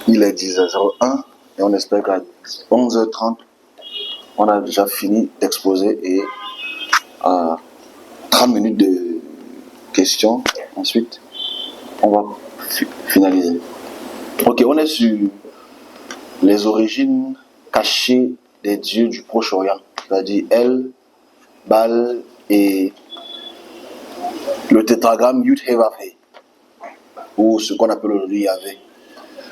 Il est 10h01 et on espère qu'à 11h30, on a déjà fini d'exposer et à 30 minutes de questions. Ensuite, on va finaliser. Ok, on est sur les origines cachées des dieux du Proche-Orient, c'est-à-dire El, Baal et le tétragramme Yud-Heh-Vav-Heh, ou ce qu'on appelle aujourd'hui Yahvé.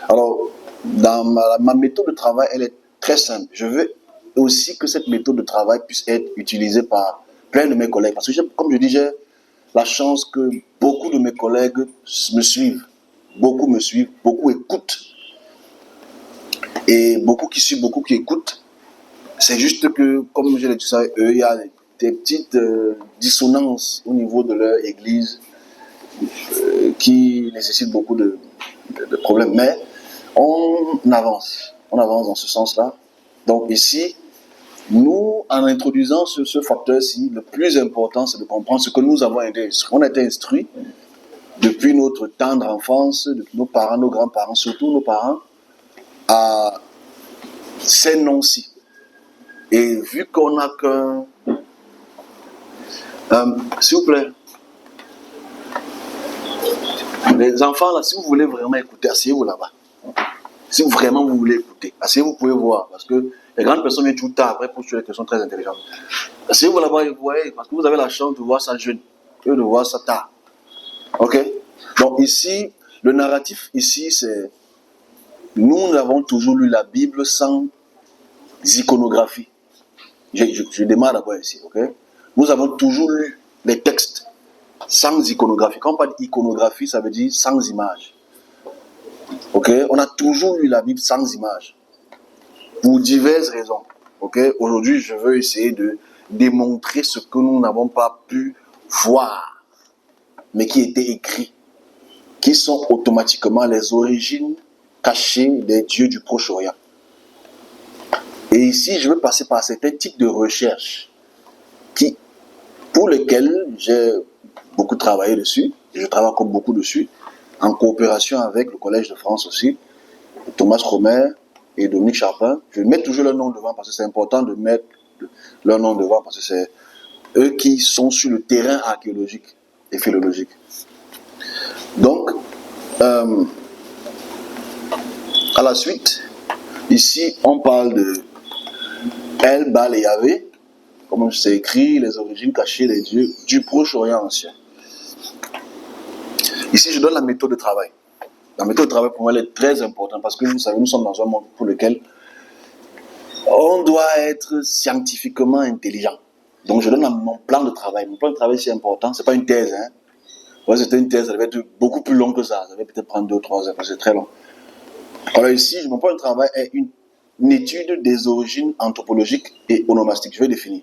Alors, dans ma méthode de travail, elle est très simple. Je veux aussi que cette méthode de travail puisse être utilisée par plein de mes collègues. Parce que, comme je dis, j'ai la chance que beaucoup de mes collègues me suivent. Beaucoup me suivent, beaucoup écoutent. Et beaucoup qui suivent, beaucoup qui écoutent. C'est juste que, comme je l'ai dit ça, il y a des petites dissonances au niveau de leur église qui nécessitent beaucoup de problèmes. Mais on avance dans ce sens-là. Donc ici, nous, en introduisant ce facteur-ci, le plus important, c'est de comprendre ce que nous avons été instruits. On a été instruits depuis notre tendre enfance, depuis nos parents, nos grands-parents, surtout nos parents, à ces noms-ci. Et vu qu'on n'a qu'un... s'il vous plaît, les enfants, là, si vous voulez vraiment écouter, asseyez-vous là-bas. Si vraiment vous voulez écouter, asseyez-vous, vous pouvez voir, parce que les grandes personnes viennent tout tard, après posent des questions très intelligentes. Asseyez-vous là-bas et vous voyez, parce que vous avez la chance de voir ça jeune, et de voir ça tard. Ok? Donc ici, le narratif ici, c'est... Nous avons toujours lu la Bible sans iconographie. Je démarre d'abord ici, ok? Nous avons toujours lu les textes sans iconographie. Quand on parle d'iconographie, ça veut dire sans image. Ok? On a toujours lu la Bible sans image. Pour diverses raisons. Ok? Aujourd'hui, je veux essayer de démontrer ce que nous n'avons pas pu voir, mais qui était écrit, qui sont automatiquement les origines cachées des dieux du Proche-Orient. Et ici, je veux passer par certains types de recherches pour lesquels j'ai beaucoup travaillé dessus, et je travaille comme beaucoup dessus, en coopération avec le Collège de France aussi, Thomas Romer et Dominique Charpin. Je mets toujours leur nom devant parce que c'est important de mettre leur nom devant parce que c'est eux qui sont sur le terrain archéologique et philologique. Donc, à la suite, ici, on parle de El, Baal et Yahvé, comme c'est écrit, les origines cachées des dieux du Proche-Orient ancien. Ici, je donne la méthode de travail. La méthode de travail, pour moi, elle est très importante parce que vous savez, nous sommes dans un monde pour lequel on doit être scientifiquement intelligent. Donc, je donne mon plan de travail. Mon plan de travail, c'est important. Ce n'est pas une thèse. Hein. Ouais, c'était une thèse, ça devait être beaucoup plus long que ça. Ça devait peut-être prendre 2 ou 3 heures parce que c'est très long. Alors ici, mon plan de travail est une étude des origines anthropologiques et onomastiques. Je vais définir.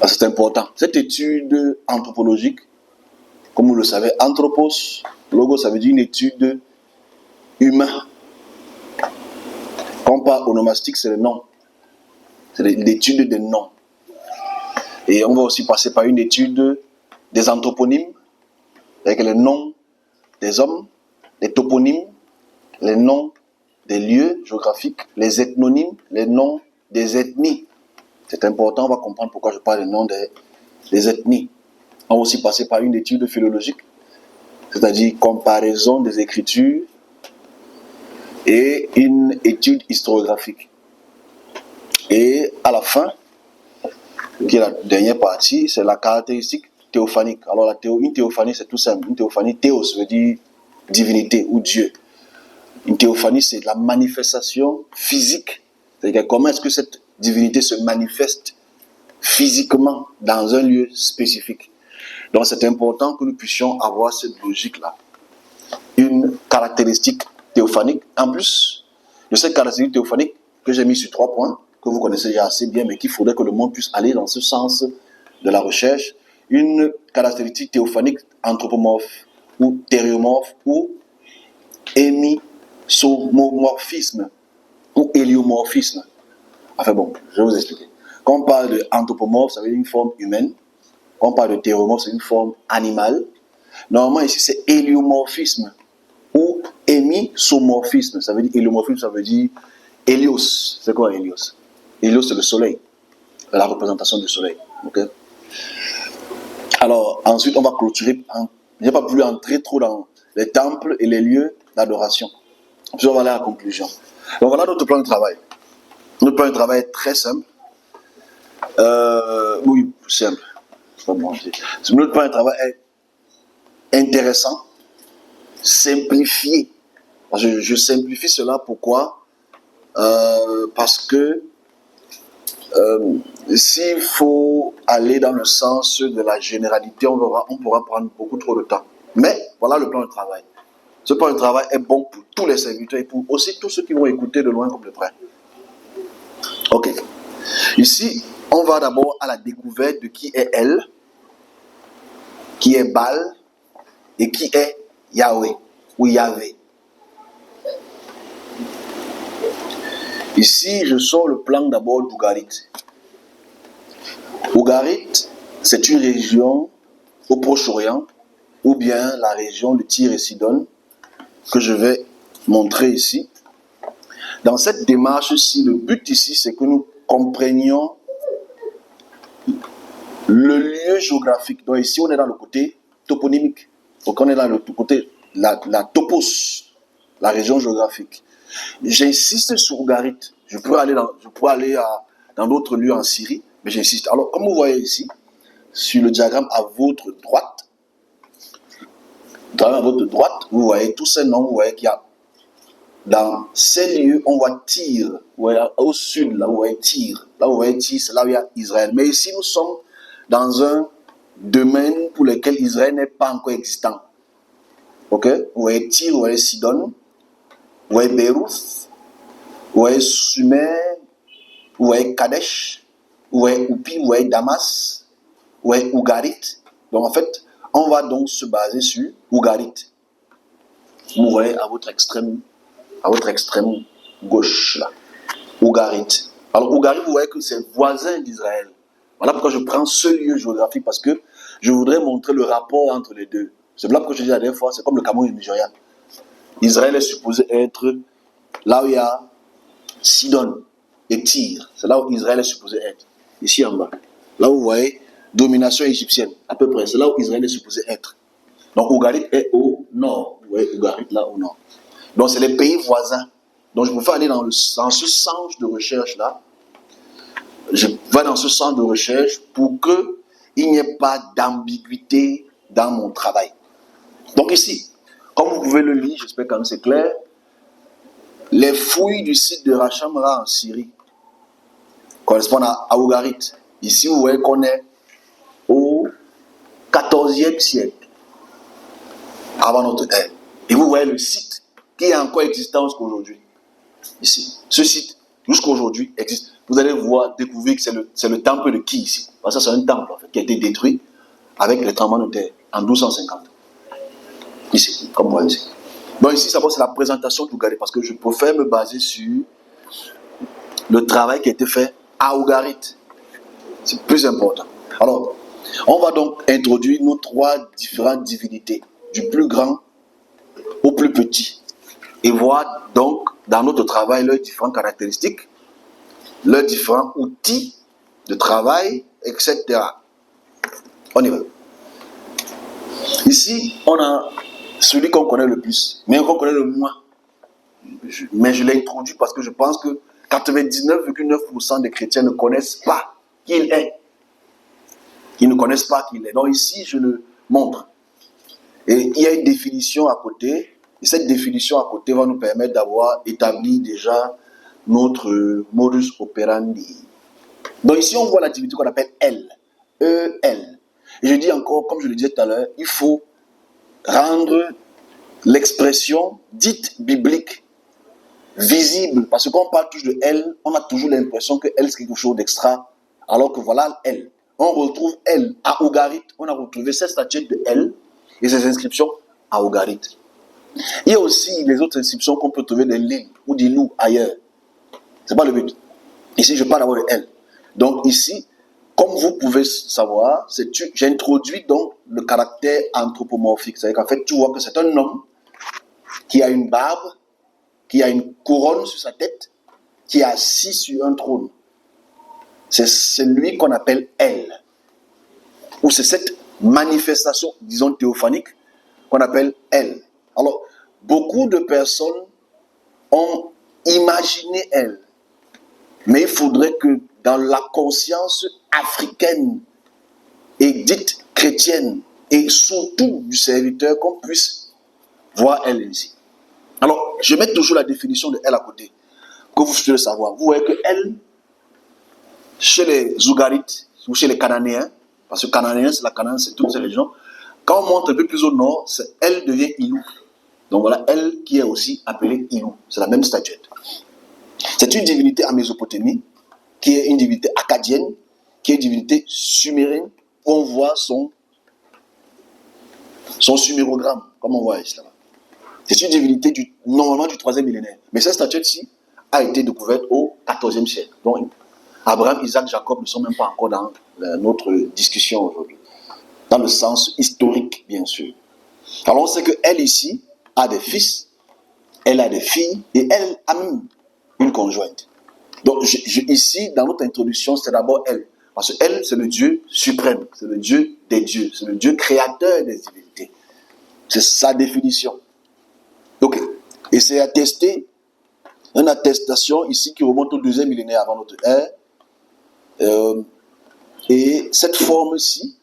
C'est important. Cette étude anthropologique, comme vous le savez, anthropos, logo, ça veut dire une étude humaine. Quand on parle onomastique, c'est le nom. C'est l'étude des noms. Et on va aussi passer par une étude des anthroponymes, avec les noms des hommes, les toponymes, les noms des lieux géographiques, les ethnonymes, les noms des ethnies. C'est important, on va comprendre pourquoi je parle des noms des ethnies. On va aussi passer par une étude philologique, c'est-à-dire comparaison des écritures et une étude historiographique. Et à la fin, qui est la dernière partie, c'est la caractéristique théophanique. Alors une théophanie, c'est tout simple. Une théophanie, théos veut dire divinité ou Dieu. Une théophanie, c'est la manifestation physique. C'est-à-dire comment est-ce que cette divinité se manifeste physiquement dans un lieu spécifique. Donc c'est important que nous puissions avoir cette logique-là. Une caractéristique théophanique. En plus de cette caractéristique théophanique que j'ai mis sur 3 points, que vous connaissez déjà assez bien, mais qu'il faudrait que le monde puisse aller dans ce sens de la recherche. Une caractéristique théophanique anthropomorphe ou thériomorphe ou hémisomorphisme ou héliomorphisme. Enfin bon, je vais vous expliquer. Quand on parle de anthropomorphe, ça veut dire une forme humaine. Quand on parle de thériomorphe, c'est une forme animale. Normalement, ici, c'est héliomorphisme ou Hémisomorphisme, ça veut dire héliomorphisme, ça veut dire hélios. C'est quoi hélios? Hélios, c'est le soleil, la représentation du soleil. Okay? Alors, ensuite, on va clôturer. Je n'ai pas voulu entrer trop dans les temples et les lieux d'adoration. Puis on va aller à la conclusion. Donc voilà notre plan de travail. Notre plan de travail est très simple. Oui, simple. C'est pas bon. Notre plan de travail est intéressant, simplifié. Je simplifie cela pourquoi? Parce que s'il faut aller dans le sens de la généralité, on pourra prendre beaucoup trop de temps. Mais voilà le plan de travail. Ce plan de travail est bon pour tous les serviteurs et pour aussi tous ceux qui vont écouter de loin comme de près. Ok. Ici, on va d'abord à la découverte de qui est elle, qui est Baal et qui est Yahweh ou Yahvé. Ici, je sors le plan d'abord d'Ougarit. Ougarit, c'est une région au Proche-Orient ou bien la région de Tyr et Sidon que je vais montrer ici. Dans cette démarche-ci, le but ici, c'est que nous comprenions le lieu géographique. Donc ici, on est dans le côté toponymique. Donc on est dans le côté, la topos, la région géographique. J'insiste sur Ougarit. Je pourrais aller dans d'autres lieux en Syrie, mais j'insiste. Alors, comme vous voyez ici, sur le diagramme à votre droite, vous voyez tous ces noms, vous voyez qu'il y a dans ces lieux, on voit Tyr, au sud, là où vous voyez Tyr, c'est là où il y a Israël. Mais ici, nous sommes dans un domaine pour lequel Israël n'est pas encore existant. Ok? Vous voyez Tyr, vous voyez Sidon, vous voyez Beyrouth, vous voyez Sumer, vous voyez Kadesh, vous voyez Oupi, vous voyez Damas, vous voyez Ougarit. Donc en fait, on va donc se baser sur Ougarit. Vous voyez à votre extrême gauche là, Ougarit. Alors Ougarit, vous voyez que c'est voisin d'Israël. Voilà pourquoi je prends ce lieu géographique, parce que je voudrais montrer le rapport entre les deux. C'est là que je dis la dernière fois, c'est comme le Cameroun et le Nigeria. Israël est supposé être là où il y a Sidon et Tyr. C'est là où Israël est supposé être. Ici en bas. Là où vous voyez domination égyptienne, à peu près. C'est là où Israël est supposé être. Donc Ougarit est au nord. Vous voyez Ougarit là au nord. Donc c'est les pays voisins. Donc je préfère aller dans ce sens de recherche là. Je vais dans ce sens de recherche pour qu'il n'y ait pas d'ambiguïté dans mon travail. Donc ici, comme vous pouvez le lire, j'espère que c'est clair, les fouilles du site de Rachamra en Syrie correspondent à Ougarit. Ici, vous voyez qu'on est au 14e siècle avant notre ère. Et vous voyez le site qui est encore existant jusqu'aujourd'hui. Ici, ce site, jusqu'aujourd'hui, existe. Vous allez découvrir que c'est le temple de qui ici? Parce que c'est un temple en fait, qui a été détruit avec le tremblement de terre en 1250. Ici, comme vous voyez ici. Donc ici, c'est la présentation d'Ougarit, parce que je préfère me baser sur le travail qui a été fait à Ougarit. C'est plus important. Alors, on va donc introduire nos trois différentes divinités, du plus grand au plus petit, et voir donc dans notre travail leurs différentes caractéristiques, leurs différents outils de travail, etc. On y va. Ici, on a celui qu'on connaît le plus, mais qu'on connaît le moins. Mais je l'ai introduit parce que je pense que 99,9% des chrétiens ne connaissent pas qui il est. Ils ne connaissent pas qui il est. Donc ici, je le montre. Et il y a une définition à côté. Et cette définition à côté va nous permettre d'avoir établi déjà notre modus operandi. Donc ici, on voit la divinité qu'on appelle elle. E-L. Et je dis encore, comme je le disais tout à l'heure, il faut rendre l'expression dite biblique visible. Parce que quand on parle toujours de elle, on a toujours l'impression que elle c'est quelque chose d'extra. Alors que voilà elle. On retrouve elle à Ougarit. On a retrouvé cette statuette de elle et ses inscriptions à Ougarit. Il y a aussi les autres inscriptions qu'on peut trouver des l'île ou des loups ailleurs. C'est pas le but. Ici, je parle d'abord de elle. Donc ici, comme vous pouvez savoir, j'introduis donc le caractère anthropomorphique. C'est-à-dire qu'en fait, tu vois que c'est un homme qui a une barbe, qui a une couronne sur sa tête, qui est assis sur un trône. C'est celui qu'on appelle El. Ou c'est cette manifestation, disons théophanique, qu'on appelle El. Alors, beaucoup de personnes ont imaginé El. Mais il faudrait que dans la conscience africaine et dite chrétienne, et surtout du serviteur, qu'on puisse voir Elle ici. Alors, je mets toujours la définition de Elle à côté, que vous puissiez le savoir. Vous voyez que Elle, chez les Zougarites ou chez les Cananéens, parce que Cananéens, c'est la Canaan, c'est toutes ces régions, quand on monte un peu plus au nord, Elle devient Ilou. Donc voilà, Elle qui est aussi appelée Ilou. C'est la même statuette. C'est une divinité en Mésopotamie, qui est une divinité akkadienne, qui est une divinité sumérienne, où on voit son sumérogramme, comme on voit ici là-bas. C'est une divinité normalement du 3e millénaire. Mais cette statuette-ci a été découverte au 14e siècle. Donc, Abraham, Isaac, Jacob ne sont même pas encore dans notre discussion aujourd'hui. Dans le sens historique, bien sûr. Alors, on sait qu'elle ici a des fils, elle a des filles, et elle a même une conjointe. Donc, ici, dans notre introduction, c'est d'abord elle. Parce que elle, c'est le Dieu suprême, c'est le Dieu des dieux, c'est le Dieu créateur des divinités. C'est sa définition. Ok. Et c'est attesté, une attestation ici qui remonte au 2e millénaire avant notre ère. Et cette forme-ci,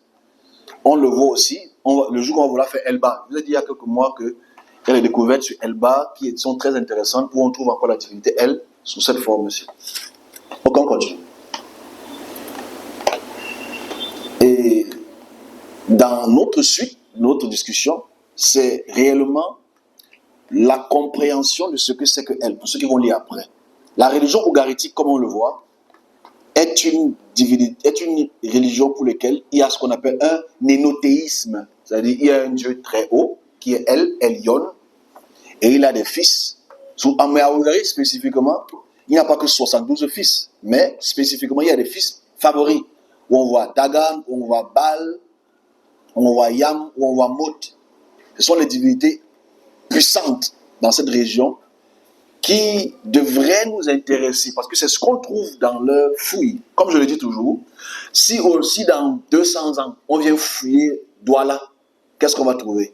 on le voit aussi, le jour où on va vouloir faire Elba. Je vous ai dit il y a quelques mois qu'il y a des découvertes sur Elba qui sont très intéressantes, où on trouve encore la divinité Elle sous cette forme-ci. Donc on continue. Et dans notre suite, notre discussion, c'est réellement la compréhension de ce que c'est que Elle, pour ceux qui vont lire après. La religion ougaritique, comme on le voit, est une religion pour laquelle il y a ce qu'on appelle un nénothéisme. C'est-à-dire il y a un Dieu très haut, qui est El, Elyon, et il a des fils. Mais à Ougari, spécifiquement, il n'y a pas que 72 fils, mais spécifiquement, il y a des fils favoris, où on voit Dagan, où on voit Baal, où on voit Yam, où on voit Mot. Ce sont les divinités puissantes dans cette région qui devraient nous intéresser, parce que c'est ce qu'on trouve dans leur fouille. Comme je le dis toujours, si aussi dans 200 ans, on vient fouiller Douala, qu'est-ce qu'on va trouver?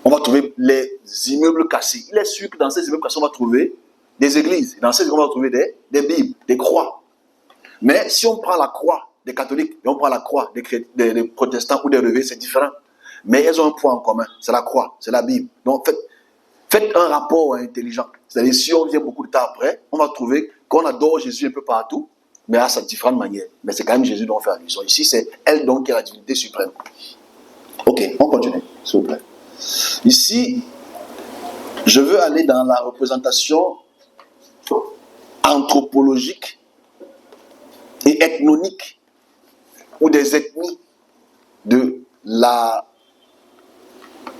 On va trouver les immeubles cassés. Il est sûr que dans ces immeubles cassés, on va trouver des églises. Dans ces immeubles, on va trouver des Bibles, des croix. Mais si on prend la croix des catholiques et on prend la croix des protestants ou des levés, c'est différent. Mais elles ont un point en commun, c'est la croix, c'est la Bible. Donc faites un rapport intelligent. C'est-à-dire, si on vient beaucoup de temps après, on va trouver qu'on adore Jésus un peu partout, mais à sa différente manière. Mais c'est quand même Jésus dont on fait allusion. Ici, c'est Elle donc qui est la divinité suprême. Ok, on continue, s'il vous plaît. Ici, je veux aller dans la représentation anthropologique et ethnonique, ou des ethnies de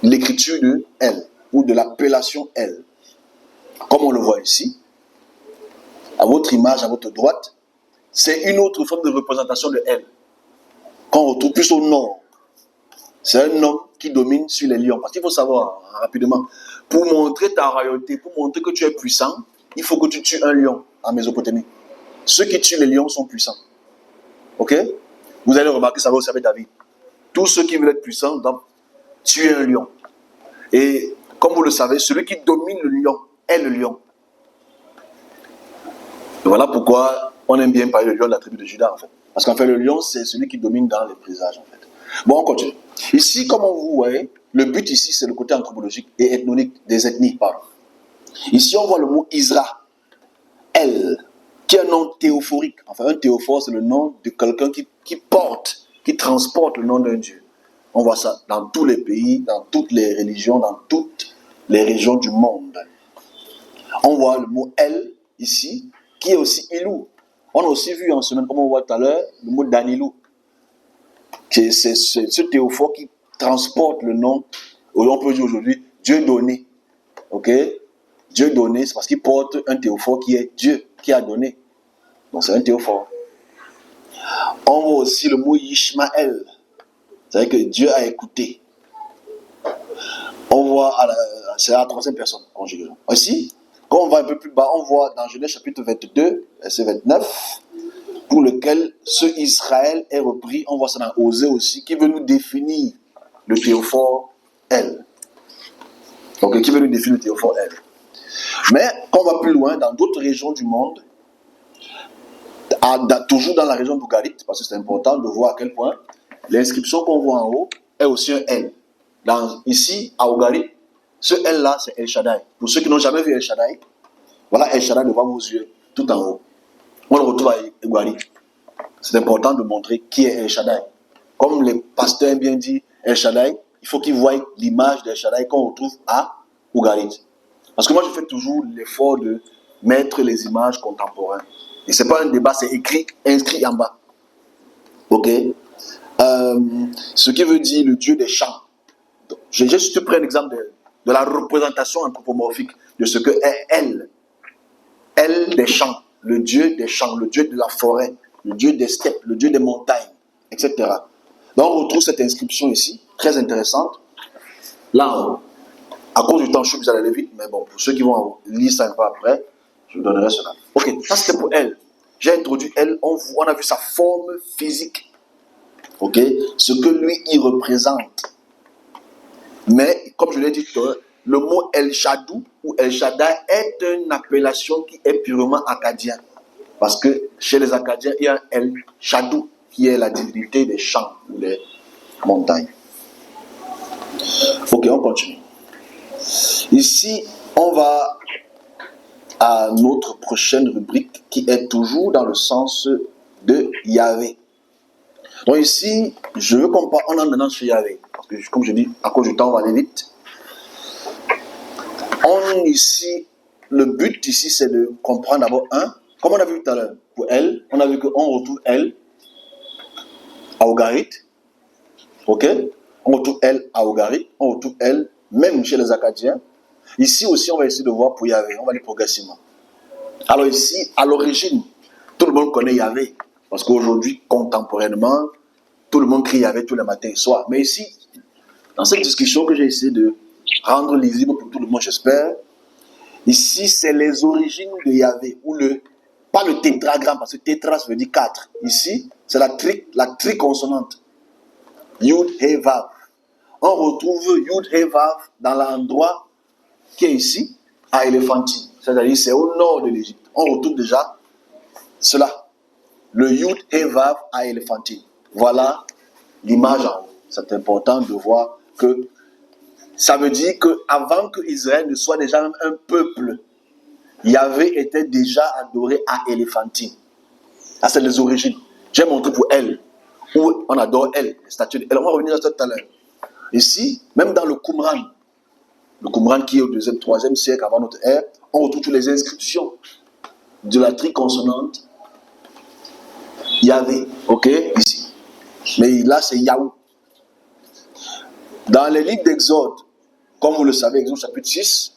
l'écriture de Elle, ou de l'appellation Elle. Comme on le voit ici, à votre image, à votre droite, c'est une autre forme de représentation de Elle, qu'on retrouve plus au nord. C'est un homme qui domine sur les lions. Parce qu'il faut savoir, rapidement, pour montrer ta royauté, pour montrer que tu es puissant, il faut que tu tues un lion en Mésopotamie. Ceux qui tuent les lions sont puissants. Ok? Vous allez remarquer, ça va aussi avec David. Tous ceux qui veulent être puissants doivent tuer un lion. Et comme vous le savez, celui qui domine le lion est le lion. Et voilà pourquoi on aime bien parler du lion de la tribu de Juda, en fait. Parce qu'en fait, le lion, c'est celui qui domine dans les présages, en fait. Bon, on continue. Ici, comme vous voyez, le but ici, c'est le côté anthropologique et ethnonique des ethnies, pardon. Ici, on voit le mot Isra, Elle, qui est un nom théophorique. Enfin, un théophore, c'est le nom de quelqu'un qui porte, qui transporte le nom d'un Dieu. On voit ça dans tous les pays, dans toutes les religions, dans toutes les régions du monde. On voit le mot Elle, ici, qui est aussi Ilou. On a aussi vu en semaine, comme on voit tout à l'heure, le mot Danilou. C'est ce théophore qui transporte le nom, on peut dire aujourd'hui, Dieu donné. Ok? Dieu donné, c'est parce qu'il porte un théophore qui est Dieu, qui a donné. Donc c'est un théophore. On voit aussi le mot Ishmaël. C'est-à-dire que Dieu a écouté. On voit, c'est à la troisième personne conjuguée. Ici, quand on va un peu plus bas, on voit dans Genèse chapitre 22, verset 29, pour lequel ce Israël est repris. On voit ça dans Osée aussi, qui veut nous définir le théophore elle. Donc, qui veut nous définir le théophore elle. Mais quand on va plus loin, dans d'autres régions du monde, toujours dans la région d'Ougarit, parce que c'est important de voir à quel point l'inscription qu'on voit en haut est aussi un L. Ici, à Ougarit, ce L-là, c'est El Shaddai. Pour ceux qui n'ont jamais vu El Shaddai, voilà El Shaddai devant vos yeux, tout en haut. On le retrouve à Ougarit. C'est important de montrer qui est El Shaddai. Comme les pasteurs aiment bien dit El Shaddai, il faut qu'ils voient l'image d'El Shaddai qu'on retrouve à Ougarit. Parce que moi, je fais toujours l'effort de mettre les images contemporaines. Et ce n'est pas un débat, c'est écrit, inscrit en bas. Ok? Ce qui veut dire le Dieu des champs. J'ai juste pris un exemple de la représentation anthropomorphique de ce que est elle. Elle des champs, le Dieu des champs, le Dieu de la forêt, le Dieu des steppes, le Dieu des montagnes, etc. Donc on retrouve cette inscription ici, très intéressante. Là, à cause du temps, je suis obligé d'aller vite, mais bon, pour ceux qui vont lire ça un peu après, je vous donnerai cela. Ok, ça c'était pour elle. J'ai introduit elle, on a vu sa forme physique. Ok, ce que lui, il représente. Mais, comme je l'ai dit tout à l'heure, le mot El Shaddai ou El Shaddai est une appellation qui est purement acadien. Parce que chez les Acadiens, il y a El Shaddai, qui est la divinité des champs ou des montagnes. Ok, on continue. Ici, on va à notre prochaine rubrique qui est toujours dans le sens de Yahvé. Donc ici, je veux qu'on parle, on entre maintenant chez Yahvé. Parce que comme je dis, à cause du temps, on va aller vite. Le but ici, c'est de comprendre d'abord comme on a vu tout à l'heure, pour elle, on a vu qu'on retrouve elle à Ougarit. Ok? On retrouve elle à Ougarit, on retrouve elle même chez les Acadiens. Ici aussi, on va essayer de voir pour Yahvé, on va aller progressivement. Alors ici, à l'origine, tout le monde connaît Yahvé. Parce qu'aujourd'hui, contemporainement, tout le monde crie Yahvé tous les matins et soirs. Mais ici, dans cette discussion que j'ai essayé de rendre lisible pour tout le monde, j'espère, ici, c'est les origines de Yahvé, pas le tétragramme, parce que tétra, ça veut dire 4. Ici, c'est la triconsonante. Yud, He, Vav. On retrouve Yud, He, Vav dans l'endroit qui est ici, à Éléphantine. C'est-à-dire, c'est au nord de l'Égypte. On retrouve déjà cela. Le Yud, He, Vav à Éléphantine. Voilà l'image en haut. C'est important de voir que ça veut dire qu'avant que Israël ne soit déjà même un peuple, Yahvé était déjà adoré à Éléphantine. Ça, c'est les origines. J'ai montré pour elle, où on adore elle, les statues d'elle. On va revenir à ça tout à l'heure. Ici, même dans le Qumran qui est au 2e, 3e siècle avant notre ère, on retrouve toutes les inscriptions de la triconsonante Yahvé. Ok, ici. Mais là, c'est Yahou. Dans les livres d'Exode, comme vous le savez, Exode chapitre 6,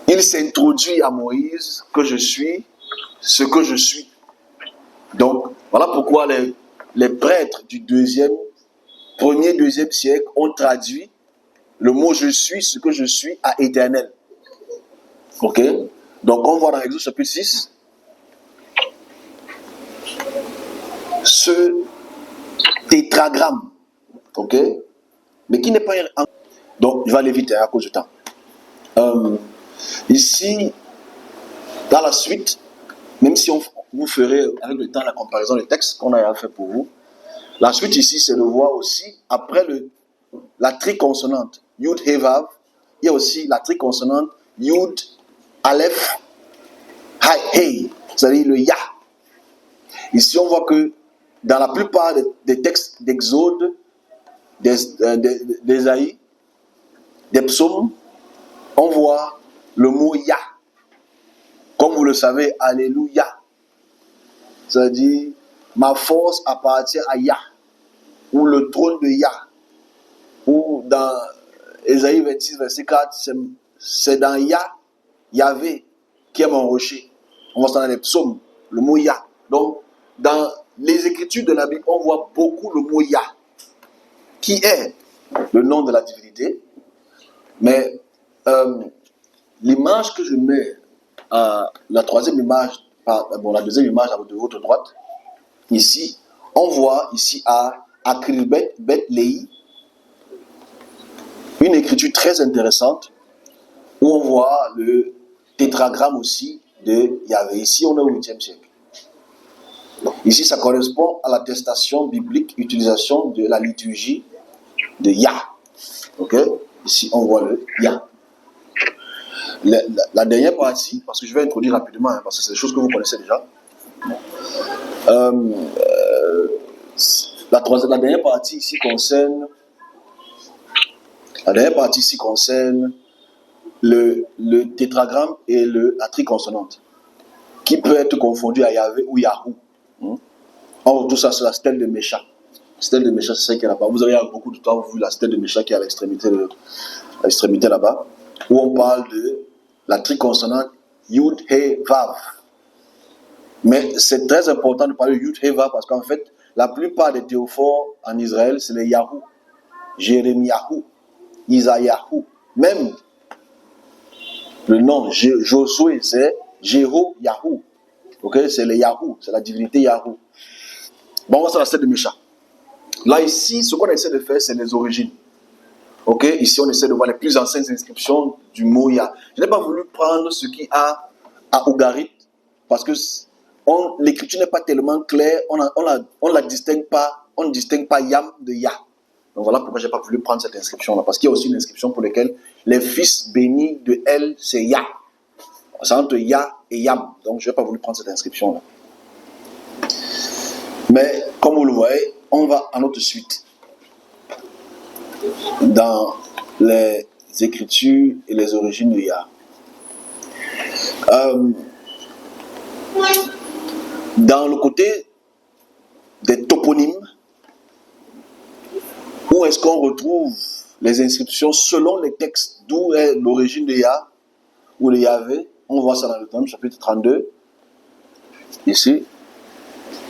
il s'introduit à Moïse que je suis ce que je suis. Donc, voilà pourquoi les prêtres du 1er, 2e siècle ont traduit le mot je suis ce que je suis à éternel. Ok? Donc, on voit dans Exode chapitre 6 ce tétragramme. Ok? Mais qui n'est pas un. Donc, je vais aller vite à cause du temps. Ici, dans la suite, même si vous ferez avec le temps la comparaison des textes qu'on a fait pour vous, la suite ici, c'est de voir aussi, après la triconsonante Yud He Vav, il y a aussi la triconsonante Yud Aleph Hey, c'est-à-dire le Ya. Ici, on voit que dans la plupart des textes d'Exode, d'Ésaïe, des psaumes, on voit le mot Ya. Comme vous le savez, Alléluia. C'est-à-dire, ma force appartient à Yah, ou le trône de Yah. Ou dans Ésaïe 26, verset 4, c'est dans Yah, Yahvé, qui est mon rocher. On voit ça dans les psaumes, le mot Yah. Donc, dans les écritures de la Bible, on voit beaucoup le mot Yah, qui est le nom de la divinité. Mais l'image que je mets, la troisième image, la deuxième image de votre droite, ici, on voit ici à Akribet Bet Lei, une écriture très intéressante, où on voit le tétragramme aussi de Yahvé. Ici, on est au 8e siècle. Ici, ça correspond à l'attestation biblique, utilisation de la liturgie de Yah. Ok? Ici, on voit le Yah. La dernière partie, parce que je vais introduire rapidement, parce que c'est des choses que vous connaissez déjà. La dernière partie ici concerne le tétragramme et la triconsonante, qui peut être confondu à Yahvé ou Yahou. On retrouve ça sur la stèle de Mécha. La stèle de Mécha, c'est celle qui est là-bas. Vous avez beaucoup de temps vu la stèle de Mécha qui est à l'extrémité là-bas, où on parle de la triconsonante Yud, He, Vav. Mais c'est très important de parler de Yud, He, Vav parce qu'en fait, la plupart des théophores en Israël, c'est les Yahou, Jérémiahou, Isaïahou. Même le nom Josué, c'est Jého-Yahou. Ok, c'est les Yahou, c'est la divinité Yahou. Bon, on va sur la stèle de Mécha. Là, ici, ce qu'on essaie de faire, c'est les origines. Ok, ici, on essaie de voir les plus anciennes inscriptions du mot Yah. Je n'ai pas voulu prendre ce qui a à Ougarit, parce que l'écriture n'est pas tellement claire, on la distingue pas, on ne distingue pas Yam de Yah. Donc voilà pourquoi je n'ai pas voulu prendre cette inscription-là, parce qu'il y a aussi une inscription pour laquelle les fils bénis de El, c'est Yah. C'est entre Yah et Yam, donc je n'ai pas voulu prendre cette inscription-là. Mais, comme vous le voyez, on va à notre suite dans les écritures et les origines de Yah. Dans le côté des toponymes, où est-ce qu'on retrouve les inscriptions selon les textes, d'où est l'origine de Yah ou de Yahvé, on voit ça dans le Deutéronome chapitre 32, ici,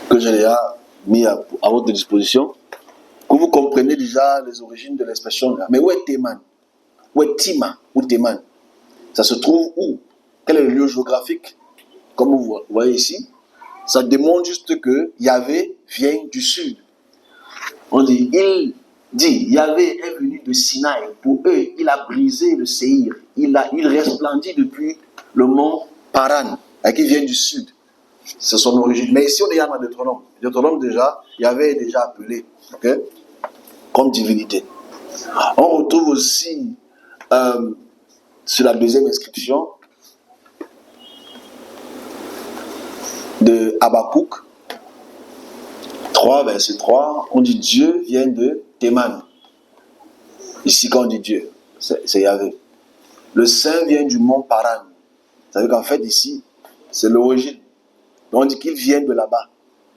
que je l'ai mis à votre disposition, que vous comprenez déjà les origines de l'expression. Mais où est Théman? Où est Tima ou Théman? Ça se trouve où? Quel est le lieu géographique? Comme vous voyez ici, ça démontre juste que Yahvé vient du sud. On dit, Yahvé est venu de Sinaï. Pour eux, il a brisé le Séhir. Il resplendit depuis le mont Paran, qui vient du sud. C'est son origine. Mais ici, on est dans Deutéronome. Deutéronome, déjà, Yahvé est déjà appelé, okay, comme divinité. On retrouve aussi, sur la deuxième inscription, de Habakkuk 3, verset 3, on dit Dieu vient de Théman. Ici, quand on dit Dieu, c'est Yahvé. Le Saint vient du mont Paran. Ça veut dire qu'en fait, ici, c'est l'origine. Donc, on dit qu'il vient de là-bas.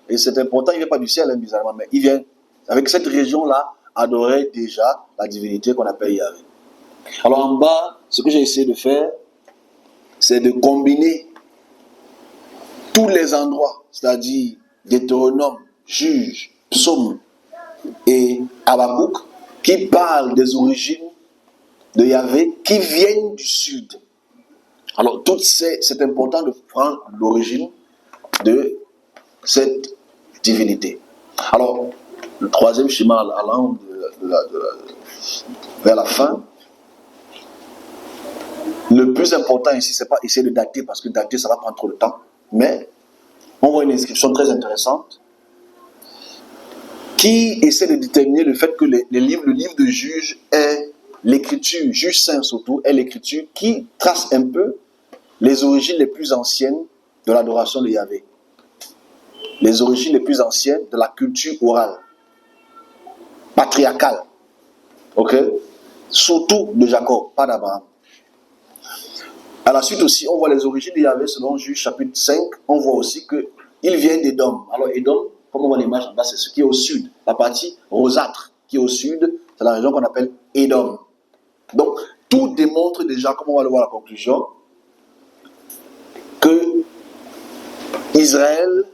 Et c'est important, il ne vient pas du ciel, bizarrement, mais il vient, avec cette région-là, adorer déjà la divinité qu'on appelle Yahvé. Alors, en bas, ce que j'ai essayé de faire, c'est de combiner tous les endroits, c'est-à-dire Deutéronome, Juge, Psaume et Habakkuk, qui parlent des origines de Yahvé, qui viennent du sud. Alors, c'est important de prendre l'origine de cette divinité. Alors, le troisième schéma allant vers la fin, le plus important ici, c'est pas essayer de dater, parce que dater, ça va prendre trop de temps. Mais on voit une inscription très intéressante qui essaie de déterminer le fait que le livre de Juge est l'écriture, Juge saint surtout, est l'écriture qui trace un peu les origines les plus anciennes de l'adoration de Yahvé. Les origines les plus anciennes de la culture orale, patriarcale. Ok? Surtout de Jacob, pas d'Abraham. À la suite aussi, on voit les origines de Yahvé selon Juge chapitre 5. On voit aussi qu'il vient d'Édom. Alors Édom, comme on voit l'image en bas, c'est ce qui est au sud. La partie rosâtre qui est au sud, c'est la région qu'on appelle Édom. Donc, tout démontre déjà, comme on va le voir à la conclusion, que Israël,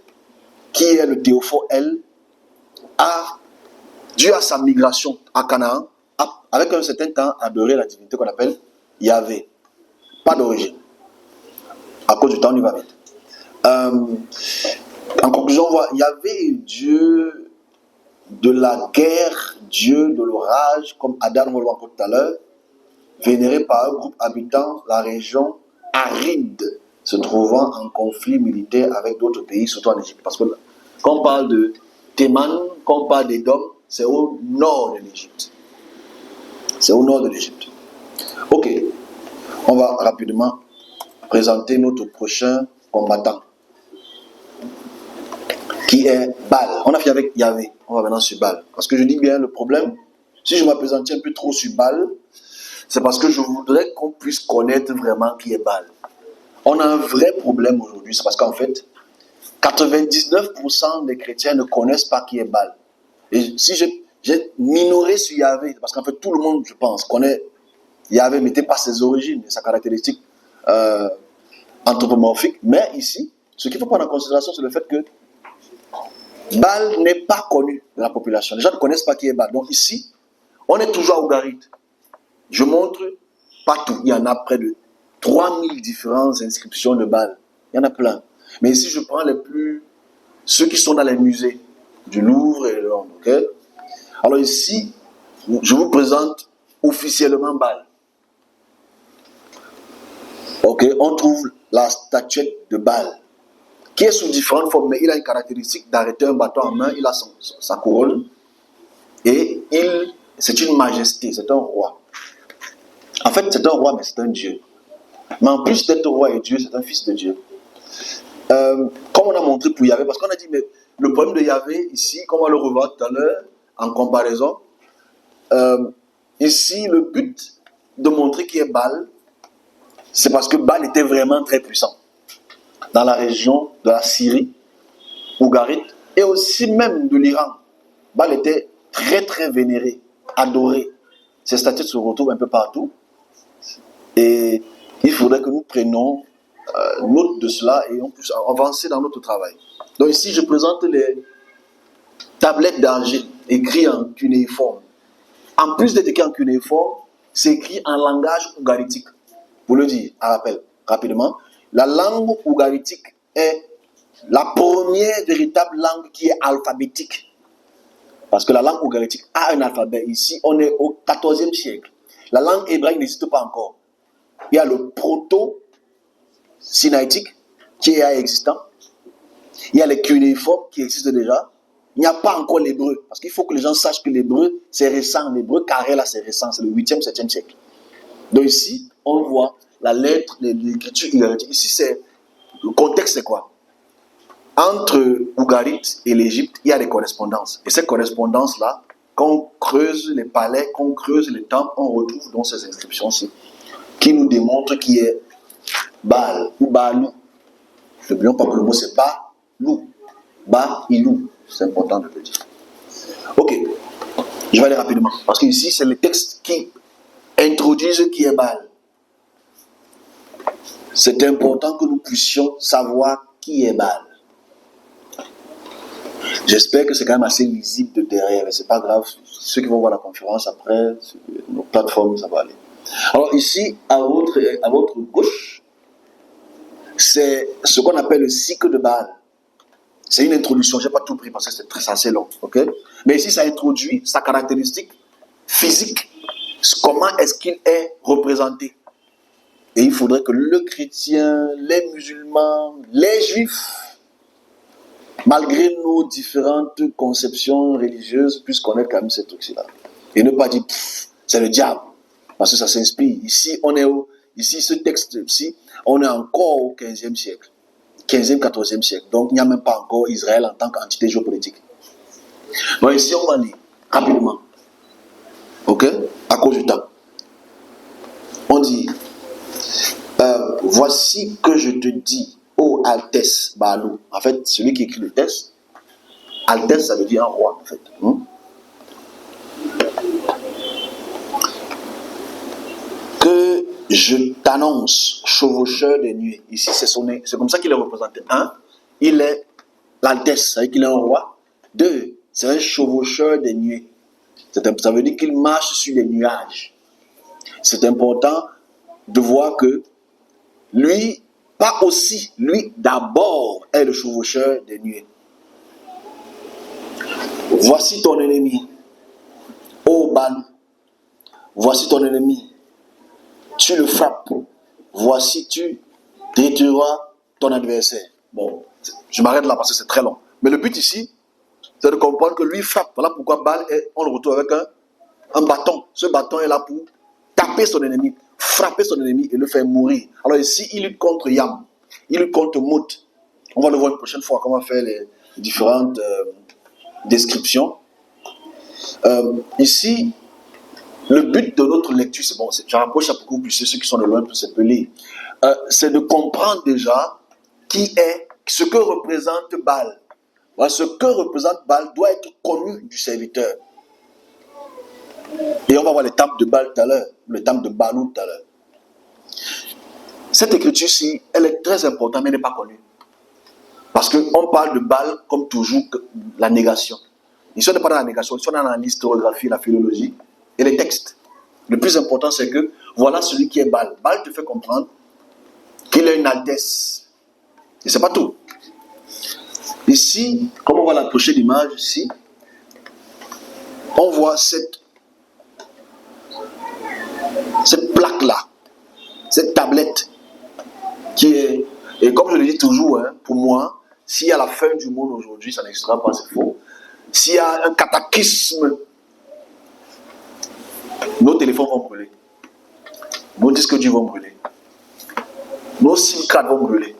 qui est le théophore, dû à sa migration à Canaan, avec un certain temps, adoré la divinité qu'on appelle Yahvé. Pas d'origine. À cause du temps, on y va vite. En conclusion, on voit Yahvé est Dieu de la guerre, Dieu de l'orage, comme Adam le voit tout à l'heure, vénéré par un groupe habitant la région aride, se trouvant en conflit militaire avec d'autres pays, surtout en Égypte. Parce que quand on parle de Théman, quand on parle d'Édom, c'est au nord de l'Égypte. C'est au nord de l'Égypte. Ok, on va rapidement présenter notre prochain combattant, qui est Baal. On a fait avec Yahvé, on va maintenant sur Baal. Parce que je dis bien, le problème, si je m'appesantis un peu trop sur Baal, c'est parce que je voudrais qu'on puisse connaître vraiment qui est Baal. On a un vrai problème aujourd'hui, c'est parce qu'en fait, 99% des chrétiens ne connaissent pas qui est Baal. Et si j'ai minoré sur Yahvé, parce qu'en fait, tout le monde, je pense, connaît Yahvé, mais pas ses origines, sa caractéristique anthropomorphique. Mais ici, ce qu'il faut prendre en considération, c'est le fait que Baal n'est pas connu de la population. Les gens ne connaissent pas qui est Baal. Donc ici, on est toujours à Ougarit. Je montre pas tout. Il y en a près de 3000 différentes inscriptions de Baal. Il y en a plein. Mais ici, je prends ceux qui sont dans les musées du Louvre et de Londres. Okay? Alors ici, je vous présente officiellement Baal. Ok, on trouve la statuette de Baal, qui est sous différentes formes, mais il a une caractéristique d'arrêter un bâton en main, il a sa couronne, et c'est une majesté, c'est un roi. En fait, c'est un roi, mais c'est un Dieu. Mais en plus d'être roi et Dieu, c'est un fils de Dieu. Comme on a montré pour Yahvé, parce qu'on a dit, mais le problème de Yahvé, ici, comme on le revoit tout à l'heure, en comparaison, ici, le but de montrer qui est Baal, c'est parce que Baal était vraiment très puissant. Dans la région de la Syrie, Ougarit, et aussi même de l'Iran. Baal était très très vénéré, adoré. Ses statues se retrouvent un peu partout. Et il faudrait que nous prenions note de cela et on puisse avancer dans notre travail. Donc ici, je présente les tablettes d'argile écrites en cunéiforme. En plus d'être écrit en cunéiforme, c'est écrit en langage ougaritique. Pour le dire, à rappel, rapidement, la langue ougaritique est la première véritable langue qui est alphabétique. Parce que la langue ougaritique a un alphabet. Ici, on est au XIVe siècle. La langue hébraïque n'existe pas encore. Il y a le proto-sinaïtique qui est existant. Il y a les cunéiformes qui existent déjà. Il n'y a pas encore l'hébreu. Parce qu'il faut que les gens sachent que l'hébreu, c'est récent. L'hébreu carré, là, c'est récent. C'est le 8e, 7e siècle. Donc ici, on voit la lettre, l'écriture ougaritique. Ici, le contexte, c'est quoi? Entre Ougarit et l'Égypte, il y a des correspondances. Et ces correspondances-là, quand on creuse les palais, quand on creuse les temples, on retrouve donc ces inscriptions-ci qui nous démontrent qui est Baal ou Baalou. N'oublions pas que le mot c'est Baalou. Bailou. C'est important de le dire. Ok, je vais aller rapidement. Parce que ici, c'est les textes qui introduisent qui est Baal. C'est important que nous puissions savoir qui est Baal. J'espère que c'est quand même assez lisible de derrière, mais c'est pas grave. Ceux qui vont voir la conférence après, sur nos plateformes, ça va aller. Alors ici, à votre gauche, c'est ce qu'on appelle le cycle de Baal. C'est une introduction, je n'ai pas tout pris parce que c'est assez long. Okay? Mais ici, ça introduit sa caractéristique physique. Comment est-ce qu'il est représenté? Et il faudrait que le chrétien, les musulmans, les juifs, malgré nos différentes conceptions religieuses, puissent connaître quand même ces trucs-là. Et ne pas dire, c'est le diable. Parce que ça s'inspire. Ici, ce texte-ci, on est encore au 15e siècle. 15e, 14e siècle. Donc, il n'y a même pas encore Israël en tant qu'entité géopolitique. Donc, ici, on va lire rapidement. Ok? À cause du temps. On dit, voici que je te dis, ô Altesse Baalou. En fait, celui qui écrit le texte, Altesse, ça veut dire un roi, en fait. Que je t'annonce, chevaucheur des nuées. Ici, c'est comme ça qu'il est représenté. 1, il est l'Altesse, c'est-à-dire qu'il est un roi. 2, c'est un chevaucheur des nuées. Ça veut dire qu'il marche sur des nuages. C'est important de voir que lui, pas aussi, lui d'abord est le chevaucheur des nuées. Voici ton ennemi, ô Balou. Voici ton ennemi, tu le frappes. Voici tu détruiras ton adversaire. Bon, je m'arrête là parce que c'est très long. Mais le but ici, c'est de comprendre que lui frappe. Voilà pourquoi Baal, on le retrouve avec un bâton. Ce bâton est là pour taper son ennemi, frapper son ennemi et le faire mourir. Alors ici, il lutte contre Yam, il lutte contre Mout. On va le voir une prochaine fois, comment faire les différentes descriptions. Ici, le but de notre lecture, c'est bon, j'en rapproche à beaucoup plus, ceux qui sont de loin peuvent se lire. C'est de comprendre déjà qui est, ce que représente Baal. Voilà, ce que représente Baal doit être connu du serviteur. Et on va voir les temples de Baal tout à l'heure, le temple de Balou tout à l'heure. Cette écriture-ci, elle est très importante, mais elle n'est pas connue. Parce qu'on parle de Baal comme toujours la négation. Ici, on n'est pas dans la négation, ici, on est dans l'historiographie, la philologie et les textes. Le plus important, c'est que voilà celui qui est Baal. Baal te fait comprendre qu'il a une altesse. Et c'est pas tout. Ici, comme on va l'approcher l'image ici, on voit cette plaque-là, cette tablette qui est, et comme je le dis toujours, pour moi, s'il y a la fin du monde aujourd'hui, ça n'existera pas, c'est faux. S'il y a un cataclysme, nos téléphones vont brûler. Nos disques durs vont brûler. Nos SIM cards vont brûler.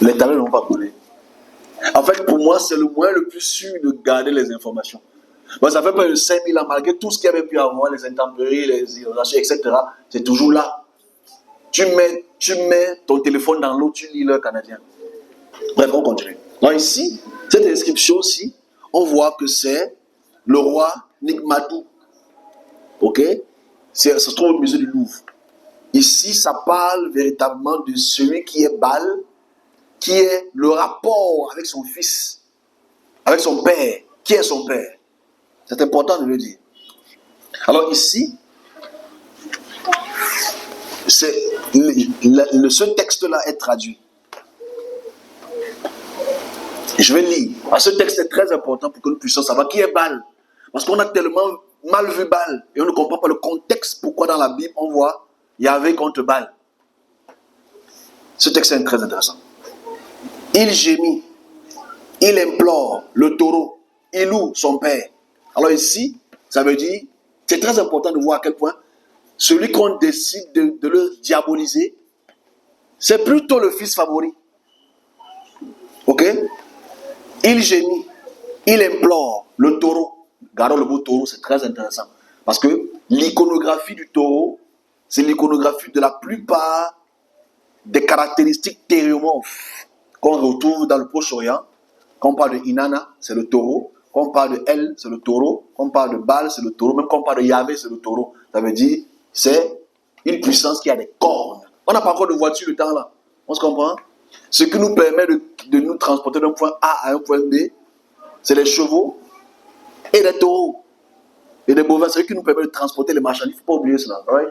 Les tablettes ne vont pas brûler. En fait, pour moi, c'est le moyen le plus sûr de garder les informations. Bon, ça fait près de 5000 ans, malgré tout ce qu'il y avait pu avoir, les intempéries, les inondations, etc. C'est toujours là. Tu mets ton téléphone dans l'eau, tu lis l'heure canadien. Bref, on continue. Donc ici, cette description-ci, on voit que c'est le roi Nigmadou. Ok? Ça se trouve au musée du Louvre. Ici, ça parle véritablement de celui qui est Baal, qui est le rapport avec son fils, avec son père. Qui est son père? C'est important de le dire. Alors ici, ce texte-là est traduit. Je vais lire. Ce texte est très important pour que nous puissions savoir qui est Baal. Parce qu'on a tellement mal vu Baal et on ne comprend pas le contexte pourquoi dans la Bible on voit Yahvé contre Baal. Ce texte est très intéressant. Il gémit, il implore le taureau, il loue son père. Alors ici, ça veut dire, c'est très important de voir à quel point celui qu'on décide de le diaboliser, c'est plutôt le fils favori. Ok? Il gémit, il implore le taureau. Gardons le mot taureau, c'est très intéressant. Parce que l'iconographie du taureau, c'est l'iconographie de la plupart des caractéristiques théréomorphes qu'on retrouve dans le Proche-Orient. Quand on parle de Inanna, c'est le taureau. Quand on parle de El, c'est le taureau. Quand on parle de Baal, c'est le taureau. Même quand on parle de Yahvé, c'est le taureau. Ça veut dire, c'est une puissance qui a des cornes. On n'a pas encore de voiture le temps là. On se comprend? Ce qui nous permet de nous transporter d'un point A à un point B, c'est les chevaux et les taureaux. Et les bovins, c'est ce qui nous permet de transporter les marchandises. Il ne faut pas oublier cela. Right?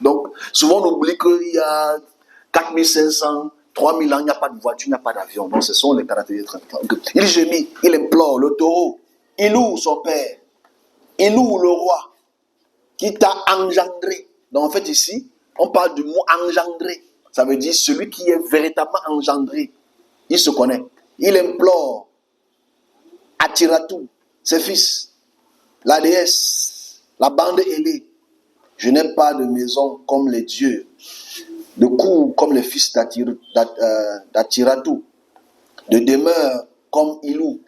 Donc, souvent on oublie qu'il y a 4500, 3000 ans, il n'y a pas de voiture, il n'y a pas d'avion. Donc, ce sont les caractéristiques. Il gémit, il implore le taureau, il loue son père, il loue le roi qui t'a engendré. Donc, en fait, ici, on parle du mot engendré. Ça veut dire celui qui est véritablement engendré. Il se connaît. Il implore Atiratou, ses fils, la déesse, la bande ailée. Je n'ai pas de maison comme les dieux, de cour comme les fils d'Atiratou, de demeure comme Ilou,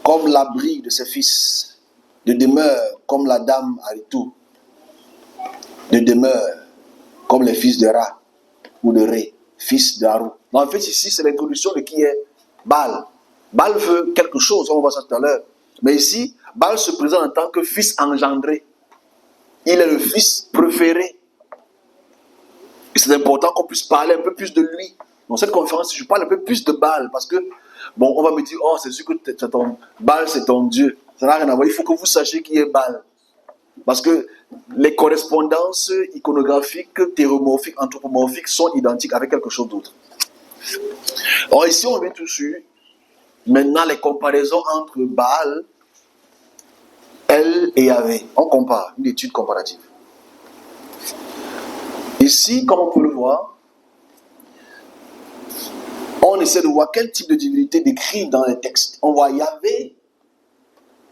comme l'abri de ses fils, de demeure comme la dame Aritou, de demeure comme les fils de Ra ou de Ré, fils d'Arou. En fait, ici, c'est l'introduction de qui est Baal. Baal veut quelque chose, on va voir ça tout à l'heure. Mais ici, Baal se présente en tant que fils engendré. Il est le fils préféré. Et c'est important qu'on puisse parler un peu plus de lui. Dans cette conférence, je parle un peu plus de Baal parce que, bon, on va me dire, oh, c'est sûr que Baal, c'est ton Dieu. Ça n'a rien à voir. Il faut que vous sachiez qui est Baal. Parce que les correspondances iconographiques, théomorphiques, anthropomorphiques sont identiques avec quelque chose d'autre. Or ici, on vient tout sur maintenant les comparaisons entre Baal, El et Yahvé. On compare, une étude comparative. Ici, comme on peut le voir, on essaie de voir quel type de divinité décrit dans les textes. On voit Yahvé,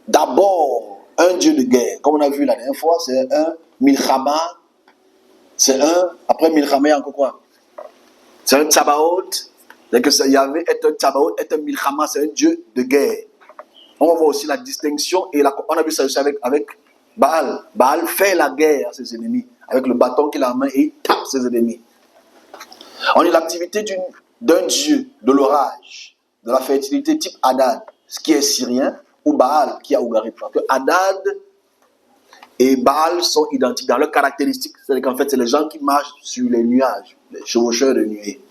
d'abord un dieu de guerre. Comme on a vu la dernière fois, c'est un Milchama. Après Milchama, il y a encore quoi? C'est un Tsabaoth. Yahvé est un Tsabaoth, est un Milchama, c'est un dieu de guerre. On va voir aussi la distinction, et on a vu ça aussi avec Baal. Baal fait la guerre à ses ennemis, avec le bâton qu'il a en main, et il tape ses ennemis. On a l'activité d'un dieu de l'orage, de la fertilité type Hadad, ce qui est syrien, ou Baal, qui est Ougarit. Parce que Hadad et Baal sont identiques dans leurs caractéristiques. C'est-à-dire qu'en fait, c'est les gens qui marchent sur les nuages, les chevaucheurs de nuées.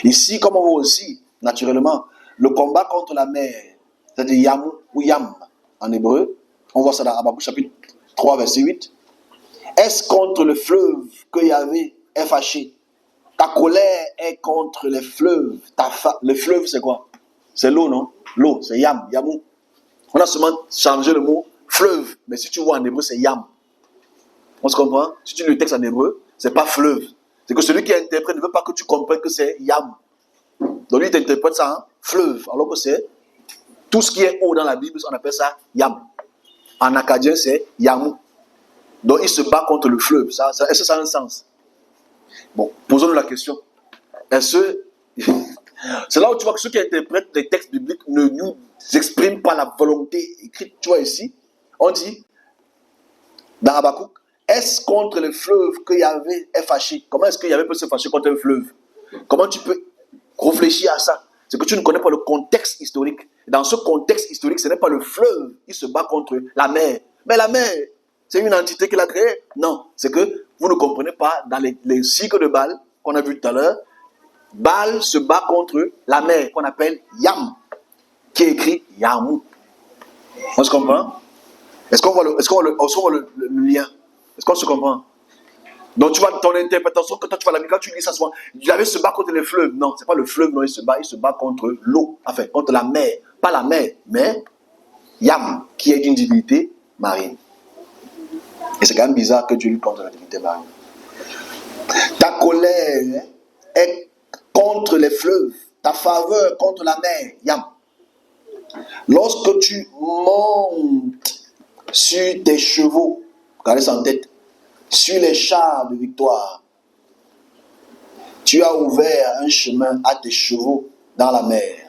Ici, comme on voit aussi, naturellement, le combat contre la mer, c'est-à-dire Yam ou Yam en hébreu, on voit ça dans Habakkuk chapitre 3, verset 8. Est-ce contre le fleuve que Yahvé est fâché? Ta colère est contre les fleuves. Le fleuve, c'est quoi? C'est l'eau, non? L'eau, c'est Yam, Yamou. On a seulement changé le mot fleuve, mais si tu vois en hébreu, c'est Yam. On se comprend? Si tu lis le texte en hébreu, c'est pas fleuve. C'est que celui qui interprète ne veut pas que tu comprennes que c'est Yam. Donc lui, il t'interprète ça en fleuve, alors que c'est tout ce qui est eau dans la Bible, on appelle ça Yam. En acadien, c'est Yamou. Donc il se bat contre le fleuve. Est-ce que ça a un sens? Bon, posons-nous la question. C'est là où tu vois que ceux qui interprètent les textes bibliques ne nous expriment pas la volonté écrite. Tu vois ici, on dit, dans Habakkuk, est-ce contre le fleuve que Yahvé est fâché? Comment est-ce que Yahvé peut se fâcher contre un fleuve? Comment tu peux réfléchir à ça? C'est que tu ne connais pas le contexte historique. Dans ce contexte historique, ce n'est pas le fleuve qui se bat contre la mer. Mais la mer, c'est une entité qu'il a créée? Non, c'est que vous ne comprenez pas, dans les cycles de Baal qu'on a vu tout à l'heure, Baal se bat contre la mer qu'on appelle Yam, qui est écrit Yamou. On se comprend? Est-ce qu'on voit le lien? Est-ce qu'on se comprend? Donc tu vois ton interprétation, quand tu vois la Bible, quand tu lis ça souvent, Yahvé se bat contre les fleuves. Non, c'est pas le fleuve, non, il se bat contre l'eau, enfin contre la mer. Pas la mer, mais Yam, qui est d'une divinité marine. Et c'est quand même bizarre que Dieu lui contre la divinité marine. Ta colère est contre les fleuves, ta faveur contre la mer, Yam. Lorsque tu montes sur tes chevaux, regardez ça en tête, sur les chars de victoire, tu as ouvert un chemin à tes chevaux dans la mer,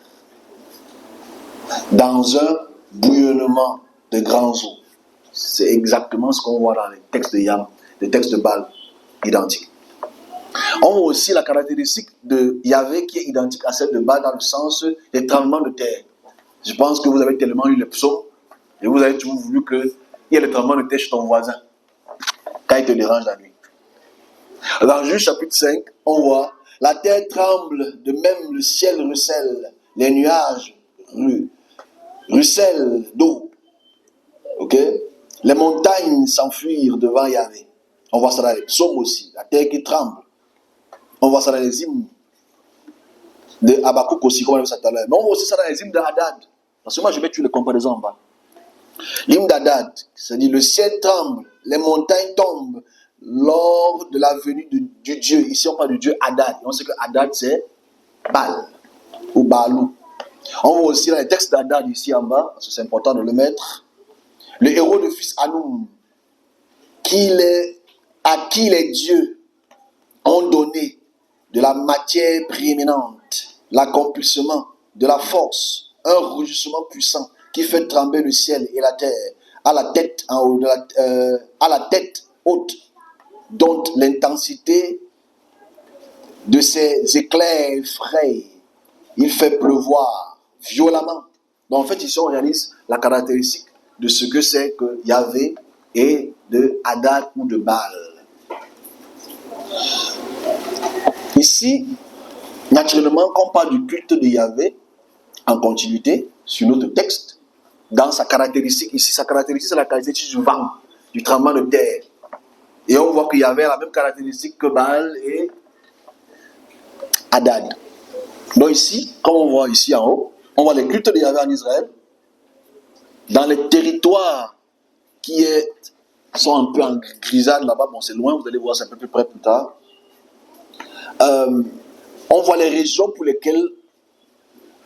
dans un bouillonnement de grands eaux. C'est exactement ce qu'on voit dans les textes de Yam, les textes de Baal, identiques. On voit aussi la caractéristique de Yahvé qui est identique à celle de Baal dans le sens des tremblements de terre. Je pense que vous avez tellement lu les psaumes et vous avez toujours voulu qu'il y ait le tremblement de terre chez ton voisin quand il te dérange la nuit. Dans Juge chapitre 5, on voit la terre tremble, de même le ciel ruisselle, les nuages ruissellent d'eau. Ok? Les montagnes s'enfuirent devant Yahvé. On voit ça dans les psaumes aussi, la terre qui tremble. On voit ça dans les hymnes de Habakkuk aussi, comme on a vu ça tout à l'heure. Mais on voit aussi ça dans les hymnes de Hadad. Parce que moi, je vais tuer les comparaisons en bas. L'hymne d'Hadad, c'est-à-dire le ciel tremble, les montagnes tombent lors de la venue du Dieu. Ici, on parle du Dieu Hadad. On sait que Hadad, c'est Baal ou Baalou. On voit aussi dans les textes d'Hadad ici en bas, parce que c'est important de le mettre, le héros de fils Hanoum, à qui les dieux ont donné de la matière prééminente, l'accomplissement de la force, un rugissement puissant qui fait trembler le ciel et la terre, à la tête en haut, à la tête haute, dont l'intensité de ses éclairs effraie. Il fait pleuvoir violemment. Donc en fait ici on réalise la caractéristique de ce que c'est que Yahvé et de Hadad ou de Baal. Ici, naturellement, quand on parle du culte de Yahvé, en continuité, sur notre texte, dans sa caractéristique. Ici, sa caractéristique, c'est la caractéristique du vent, du tremblement de terre. Et on voit qu'il y avait la même caractéristique que Baal et Hadad. Donc ici, comme on voit ici en haut, on voit les cultes de Yahvé en Israël, dans les territoires qui sont un peu en grisade là-bas. Bon, c'est loin, vous allez voir ça un peu plus près plus tard. On voit les régions pour lesquelles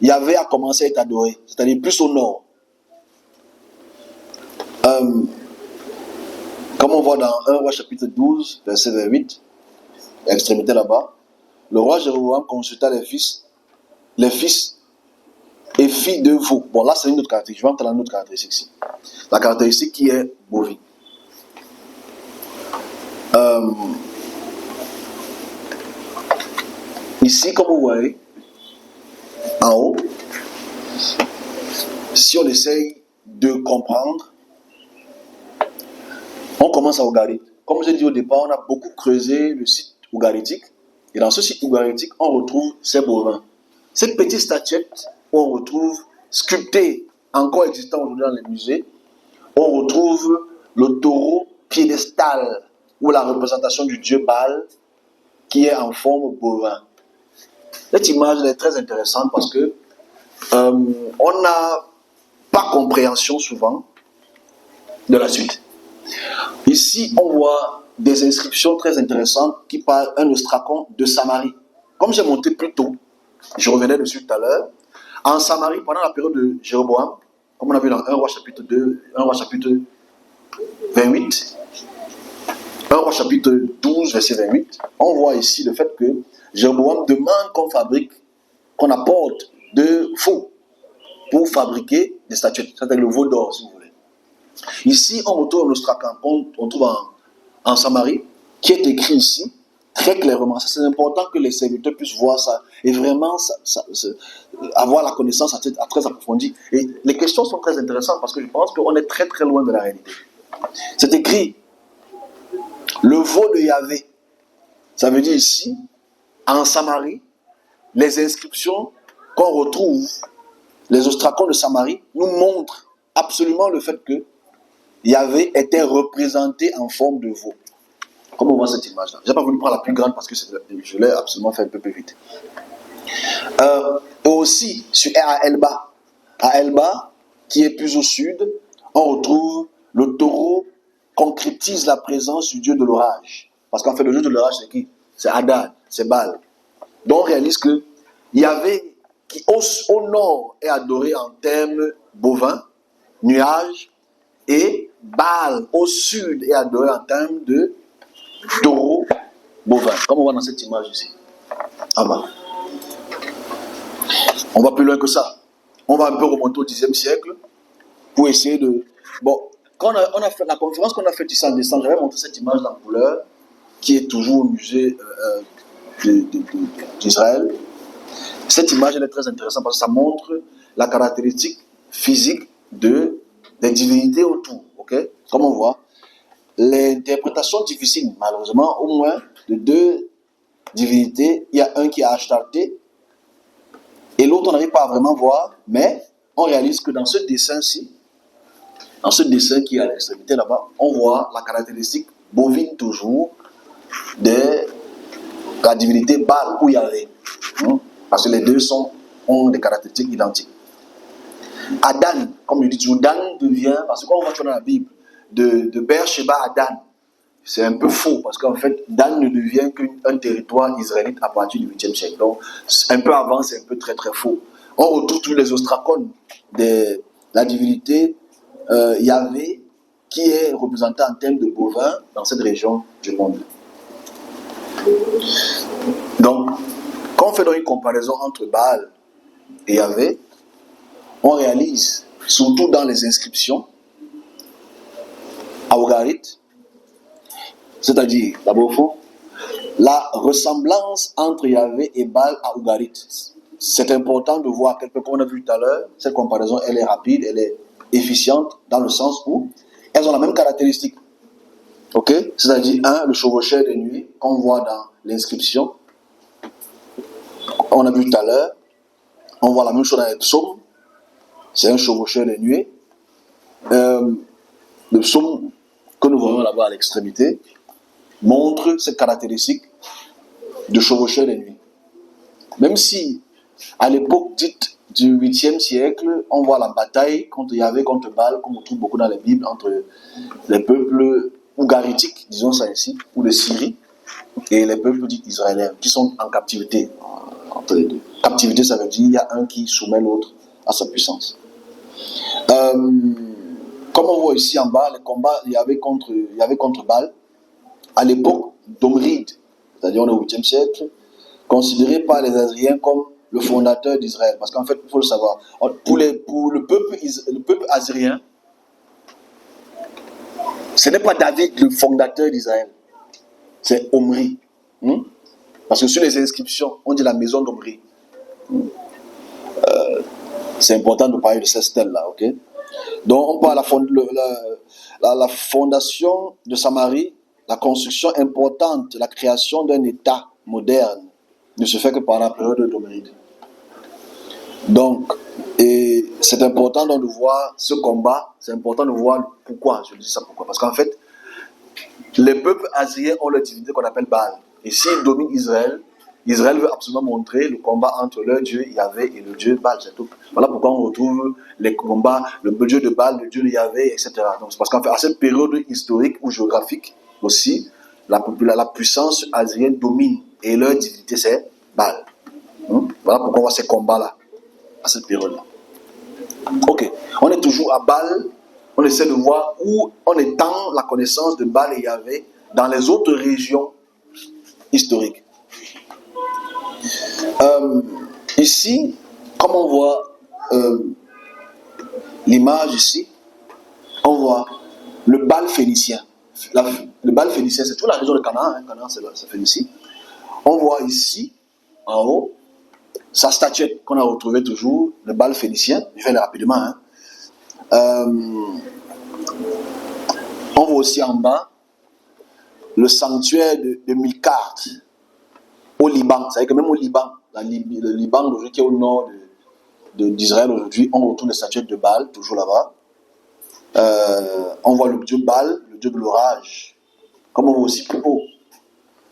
Yahvé a commencé à être adoré, c'est-à-dire plus au nord. Comme on voit dans 1 roi chapitre 12, verset 28, l'extrémité là-bas, le roi Jéroboam consulta les fils et filles de veau. Bon, là, c'est une autre caractéristique. Je vais entrer dans une autre caractéristique ici. La caractéristique qui est bovine. Ici, comme vous voyez, en haut, si on essaye de comprendre, on commence à Ougarit. Comme je l'ai dit au départ, on a beaucoup creusé le site ougaritique. Et dans ce site ougaritique, on retrouve ces bovins. Cette petite statuette, on retrouve sculptée, encore existant aujourd'hui dans les musées, on retrouve le taureau piédestal, ou la représentation du dieu Baal, qui est en forme bovin. Cette image est très intéressante parce que on n'a pas compréhension souvent de la suite. Ici, on voit des inscriptions très intéressantes qui parlent d'un ostracon de Samarie. Comme j'ai monté plus tôt, je revenais dessus tout à l'heure, en Samarie, pendant la période de Jéroboam, comme on a vu dans 1 roi chapitre 2, 1 roi chapitre 28, 1 roi chapitre 12, verset 28, on voit ici le fait que Jéroboam demande qu'on fabrique, qu'on apporte de faux pour fabriquer des statuettes, c'est-à-dire le veau d'or, si vous voulez. Ici, on retrouve l'ostracon qu'on trouve en Samarie, qui est écrit ici, très clairement. C'est important que les serviteurs puissent voir ça et vraiment avoir la connaissance très approfondie. Et les questions sont très intéressantes parce que je pense qu'on est très très loin de la réalité. C'est écrit le veau de Yahvé. Ça veut dire ici, en Samarie, les inscriptions qu'on retrouve, les ostracons de Samarie, nous montrent absolument le fait que Yahvé était représenté en forme de veau. Comme on voit cette image-là. Je n'ai pas voulu prendre la plus grande parce que je l'ai absolument fait un peu plus vite. Aussi, à Elba. À Elba, qui est plus au sud, on retrouve le taureau concrétise la présence du dieu de l'orage. Parce qu'en fait, le dieu de l'orage, c'est qui? C'est Hadad, c'est Baal. Donc on réalise que Yahvé, qui au nord est adoré en termes bovins, nuages, et Baal au sud est adoré en termes de taureau bovin, comme on voit dans cette image ici. En bas. On va plus loin que ça. On va un peu remonter au Xe siècle pour essayer de. Bon, quand on a fait la conférence qu'on a faite ici en décembre, j'avais montré cette image en couleur qui est toujours au musée d'Israël. Cette image elle est très intéressante parce que ça montre la caractéristique physique des divinités autour. Okay? Comme on voit, l'interprétation difficile, malheureusement, au moins de deux divinités. Il y a un qui a Ashtarté et l'autre on n'arrive pas à vraiment voir, mais on réalise que dans ce dessin-ci, dans ce dessin qui est à l'extrémité là-bas, on voit la caractéristique bovine toujours de la divinité Baal ou Yahvé. Parce que les deux ont des caractéristiques identiques. Adan, comme je dis toujours, Dan devient, parce que quand on voit dans la Bible, de Beersheba à Dan, c'est un peu faux, parce qu'en fait, Dan ne devient qu'un territoire israélite à partir du 8e siècle. Donc, un peu avant, c'est un peu très très faux. On retrouve tous les ostracones de la divinité Yahvé, qui est représenté en termes de bovins dans cette région du monde. Donc, quand on fait donc une comparaison entre Baal et Yahvé, on réalise, surtout dans les inscriptions, à Ougarit, c'est-à-dire, d'abord au fond, la ressemblance entre Yahvé et Baal à Ougarit. C'est important de voir, comme on a vu tout à l'heure, cette comparaison, elle est rapide, elle est efficiente, dans le sens où elles ont la même caractéristique. Ok? C'est-à-dire, le chevaucheur de nuit, qu'on voit dans l'inscription, on a vu tout à l'heure, on voit la même chose dans les psaumes, c'est un chevaucheur de nuée. Le psaume que nous voyons là-bas à l'extrémité montre cette caractéristique de chevaucher les nuits. Même si, à l'époque dite du 8e siècle, on voit la bataille contre Yahvé, contre Baal, comme on trouve beaucoup dans la Bible, entre les peuples ougaritiques, disons ça ici, ou de Syrie, et les peuples dits israéliens, qui sont en captivité. Entre les deux. Captivité, ça veut dire qu'il y a un qui soumet l'autre à sa puissance. Comme on voit ici en bas, les combats Yahvé contre Baal, à l'époque d'Omride, c'est-à-dire on est au 8e siècle, considéré par les Assyriens comme le fondateur d'Israël. Parce qu'en fait, il faut le savoir, pour le peuple assyrien, ce n'est pas David le fondateur d'Israël, c'est Omri. Parce que sur les inscriptions, on dit la maison d'Omri. C'est important de parler de cette stèle-là, ok? Donc on parle de la fondation de Samarie, la construction importante, la création d'un État moderne ne se fait que par la période d'Omride. Donc, et c'est important donc de voir ce combat, c'est important de voir pourquoi, je dis ça pourquoi. Parce qu'en fait, les peuples assyriens ont leur divinité qu'on appelle Baal. Et s'ils dominent Israël, Israël veut absolument montrer le combat entre leur Dieu Yahvé et le Dieu Baal, c'est tout. Voilà pourquoi on retrouve les combats, le Dieu de Baal, le Dieu de Yahvé, etc. Donc c'est parce qu'en fait, à cette période historique ou géographique aussi, la puissance assyrienne domine et leur divinité c'est Baal. Voilà pourquoi on voit ces combats-là, à cette période-là. Ok, on est toujours à Baal, on essaie de voir où on étend la connaissance de Baal et Yahvé dans les autres régions historiques. Ici, comme on voit l'image ici, on voit le Baal phénicien. Le Baal phénicien, c'est toute la région de Canaan, Canaan c'est Phénicie. On voit ici, en haut, sa statuette qu'on a retrouvée toujours, le Baal phénicien. Je vais aller rapidement. On voit aussi en bas le sanctuaire de Milcart au Liban. Vous savez que même au Liban, le Liban aujourd'hui qui est au nord d'Israël aujourd'hui, on retrouve les statuettes de Baal, toujours là-bas. On voit le dieu Baal, le dieu de l'orage, comme on voit aussi Popo.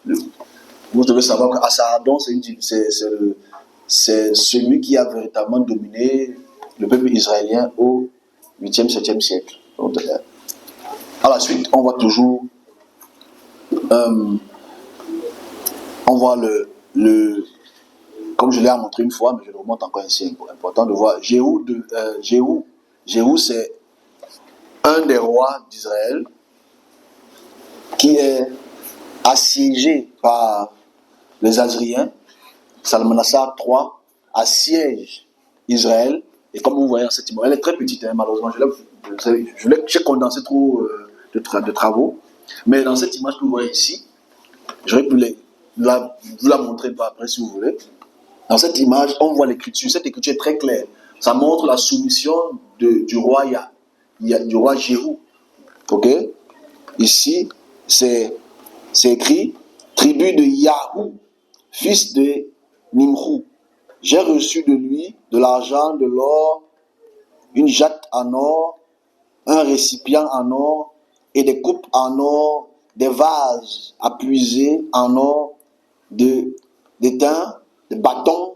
Vous devez savoir qu'Assaradon, c'est celui qui a véritablement dominé le peuple israélien au 8e, 7e siècle. Donc, à la suite, on voit toujours on voit comme je l'ai montré une fois, mais je le remonte encore ici, c'est important de voir Jéhou. Jéhou, c'est un des rois d'Israël qui est assiégé par les Assyriens. Salmanassar III assiège Israël, et comme vous voyez cette image, elle est très petite, malheureusement, j'ai condensé trop de travaux, mais dans cette image que vous voyez ici, j'aurais pu vous la montrer après si vous voulez. Dans cette image, on voit l'écriture. Cette écriture est très claire. Ça montre la soumission du roi du roi Jéhou. Ok? Ici, c'est écrit tribu de Yahou, fils de Nimrou. J'ai reçu de lui de l'argent, de l'or, une jatte en or, un récipient en or et des coupes en or, des vases à puiser en or, d'étain, de bâtons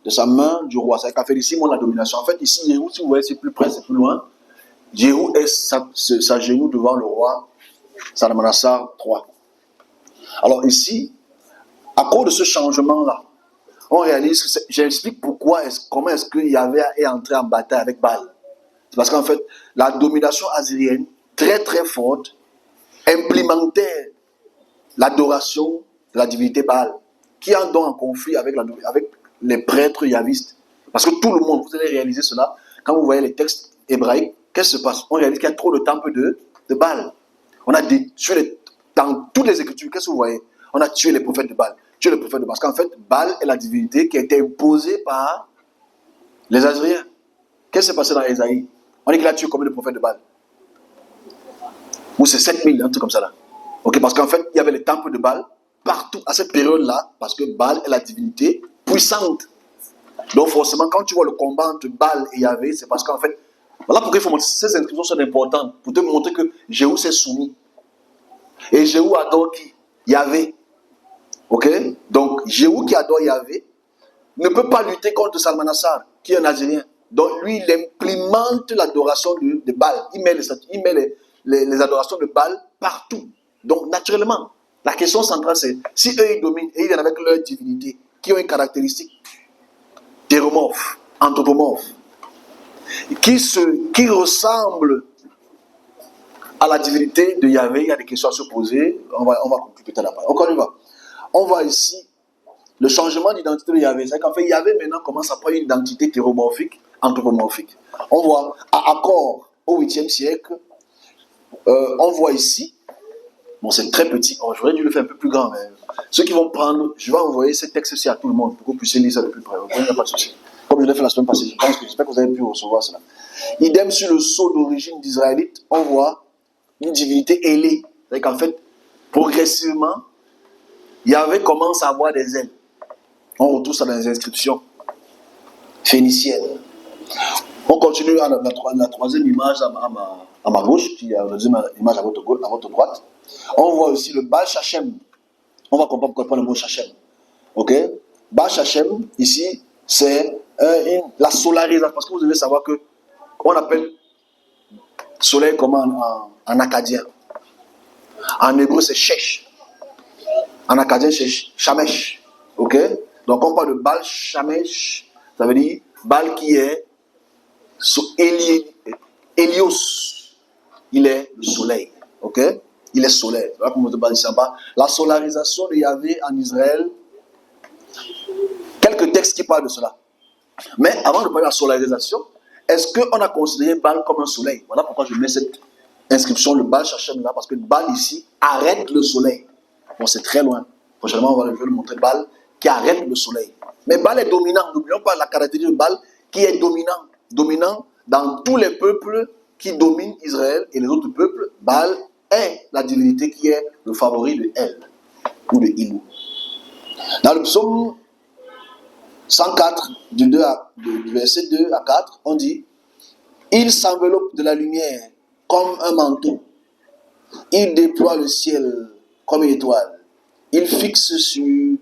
de sa main du roi. Ça a fait ici la domination. En fait, ici, Jéhou, si vous voyez, c'est plus près, c'est plus loin. Jéhou est s'agenouille devant le roi Salmanassar III. Alors ici, à cause de ce changement-là, on réalise que j'explique comment est-ce que Yahvé est entré en bataille avec Baal. C'est parce qu'en fait, la domination assyrienne, très très forte, implémentait l'adoration de la divinité Baal, qui est donc en conflit avec les prêtres yavistes. Parce que tout le monde, vous allez réaliser cela, quand vous voyez les textes hébraïques, qu'est-ce qui se passe? On réalise qu'il y a trop de temples de Baal. On a tué dans toutes les écritures, qu'est-ce que vous voyez? On a tué les prophètes de Baal. Parce qu'en fait, Baal est la divinité qui a été imposée par les Assyriens. Qu'est-ce qui s'est passé dans Ésaïe? On dit qu'il a tué combien de prophètes de Baal? Ou c'est 7000, un truc comme ça là. Ok, parce qu'en fait, il y avait les temples de Baal partout à cette période-là, parce que Baal est la divinité puissante. Donc forcément, quand tu vois le combat entre Baal et Yahvé, c'est parce qu'en fait, Voilà pourquoi il faut montrer ces inscriptions sont importantes, pour te montrer que Jéhu s'est soumis. Et Jéhu adore qui? Yahvé. Ok? Donc, Jéhu qui adore Yahvé ne peut pas lutter contre Salmanassar, qui est un Algérien. Donc, lui, il implémente l'adoration de Baal. Il met les adorations de Baal partout. Donc, naturellement, la question centrale, c'est si eux, ils dominent et ils viennent avec leur divinité, qui ont une caractéristique théromorphe, anthropomorphe, qui ressemble à la divinité de Yahvé, il y a des questions à se poser. On va conclure peut-être après. Donc, on y va. On voit ici le changement d'identité de Yahvé. C'est qu'en fait, Yahvé maintenant commence à prendre une identité théromorphique, anthropomorphique. On voit à Accord au 8e siècle, on voit ici, bon, c'est très petit, j'aurais dû le faire un peu plus grand, mais ceux qui vont prendre, je vais envoyer ce texte-ci à tout le monde pour que vous puissiez lire ça de plus près. Il n'y a pas de souci. Comme je l'ai fait la semaine passée, j'espère que vous avez pu recevoir cela. Idem sur le sceau d'origine d'Israélite, on voit une divinité ailée. C'est-à-dire qu'en fait, progressivement, Yahvé commence à avoir des ailes. On retrouve ça dans les inscriptions phéniciennes. On continue à la troisième image à ma gauche, puis la deuxième image à votre droite. On voit aussi le Baal Shachem. On va comprendre pourquoi le mot Shachem. Ok? Baal Shachem, ici, c'est la solarisation. Parce que vous devez savoir que on appelle soleil comment en acadien. En hébreu, c'est Shesh. En acadien, c'est Shamesh. Ok? Donc, on parle de Baal Shamesh. Ça veut dire Baal qui est Hélios. Il est le soleil. Ok? Il est solaire. La solarisation de Yahvé en Israël. Quelques textes qui parlent de cela. Mais avant de parler de la solarisation, est-ce qu'on a considéré Baal comme un soleil? Voilà pourquoi je mets cette inscription, le Baal Shachem là, parce que Baal ici arrête le soleil. Bon, c'est très loin. Prochainement, je vais le montrer. Baal qui arrête le soleil. Mais Baal est dominant. N'oublions pas la caractéristique de Baal qui est dominant. Dominant dans tous les peuples qui dominent Israël et les autres peuples. Baal est la divinité qui est le favori de El ou de Ilou. Dans le psaume 104, du verset 2 à 4, on dit: il s'enveloppe de la lumière comme un manteau. Il déploie le ciel comme une étoile. Il fixe sur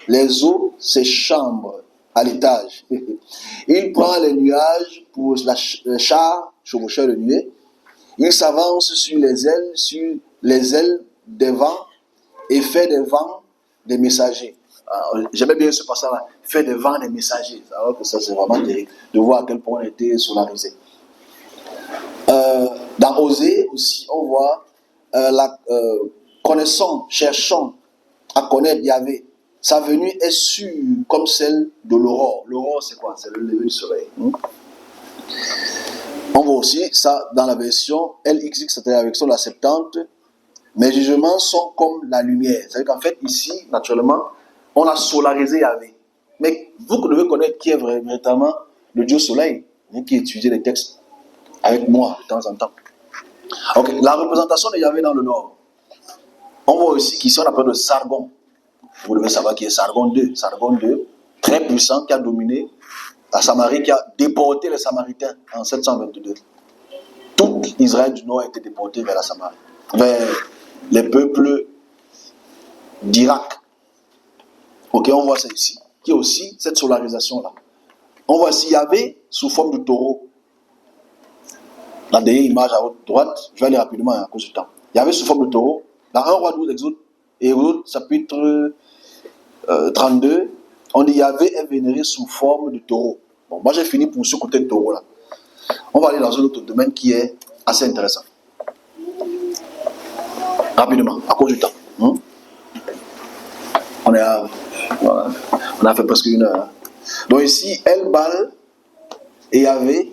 les eaux ses chambres à l'étage. Il prend les nuages pour le char chevaucheur de nuée. Il s'avance sur les ailes des vents et fait des vents des messagers. J'aimais bien ce passage-là. Fait des vents des messagers. Alors que ça, c'est vraiment terrible de voir à quel point on était solarisé. Dans Osée aussi, on voit connaissons, cherchons à connaître Yahvé. Sa venue est sûre comme celle de l'aurore. L'aurore, c'est quoi? C'est le lever du soleil. On voit aussi ça dans la version LXX, c'est-à-dire la version de la 70. Mes jugements sont comme la lumière. C'est-à-dire qu'en fait, ici, naturellement, on a solarisé Yahvé. Mais vous devez connaître qui est véritablement le Dieu soleil, qui étudie les textes avec moi de temps en temps. Okay. La représentation de Yahvé dans le nord. On voit aussi qu'ici, on appelle le Sargon. Vous devez savoir qui est Sargon II. Sargon II, très puissant, qui a dominé la Samarie, qui a déporté les Samaritains en 722. Tout Israël du Nord a été déporté vers la Samarie, vers les peuples d'Irak. Ok, on voit ça ici, qui est aussi cette solarisation-là. On voit ici Yahvé sous forme de taureau. La dernière image à votre droite, je vais aller rapidement à cause du temps. Yahvé sous forme de taureau. Dans 1 roi 12, Exode, chapitre 32, on dit Yahvé est vénéré sous forme de taureau. Bon, moi j'ai fini pour ce côté de taureau là. On va aller dans un autre domaine qui est assez intéressant. Rapidement, à cause du temps. On a fait presque 1 heure. Donc ici, El Baal et Yahvé,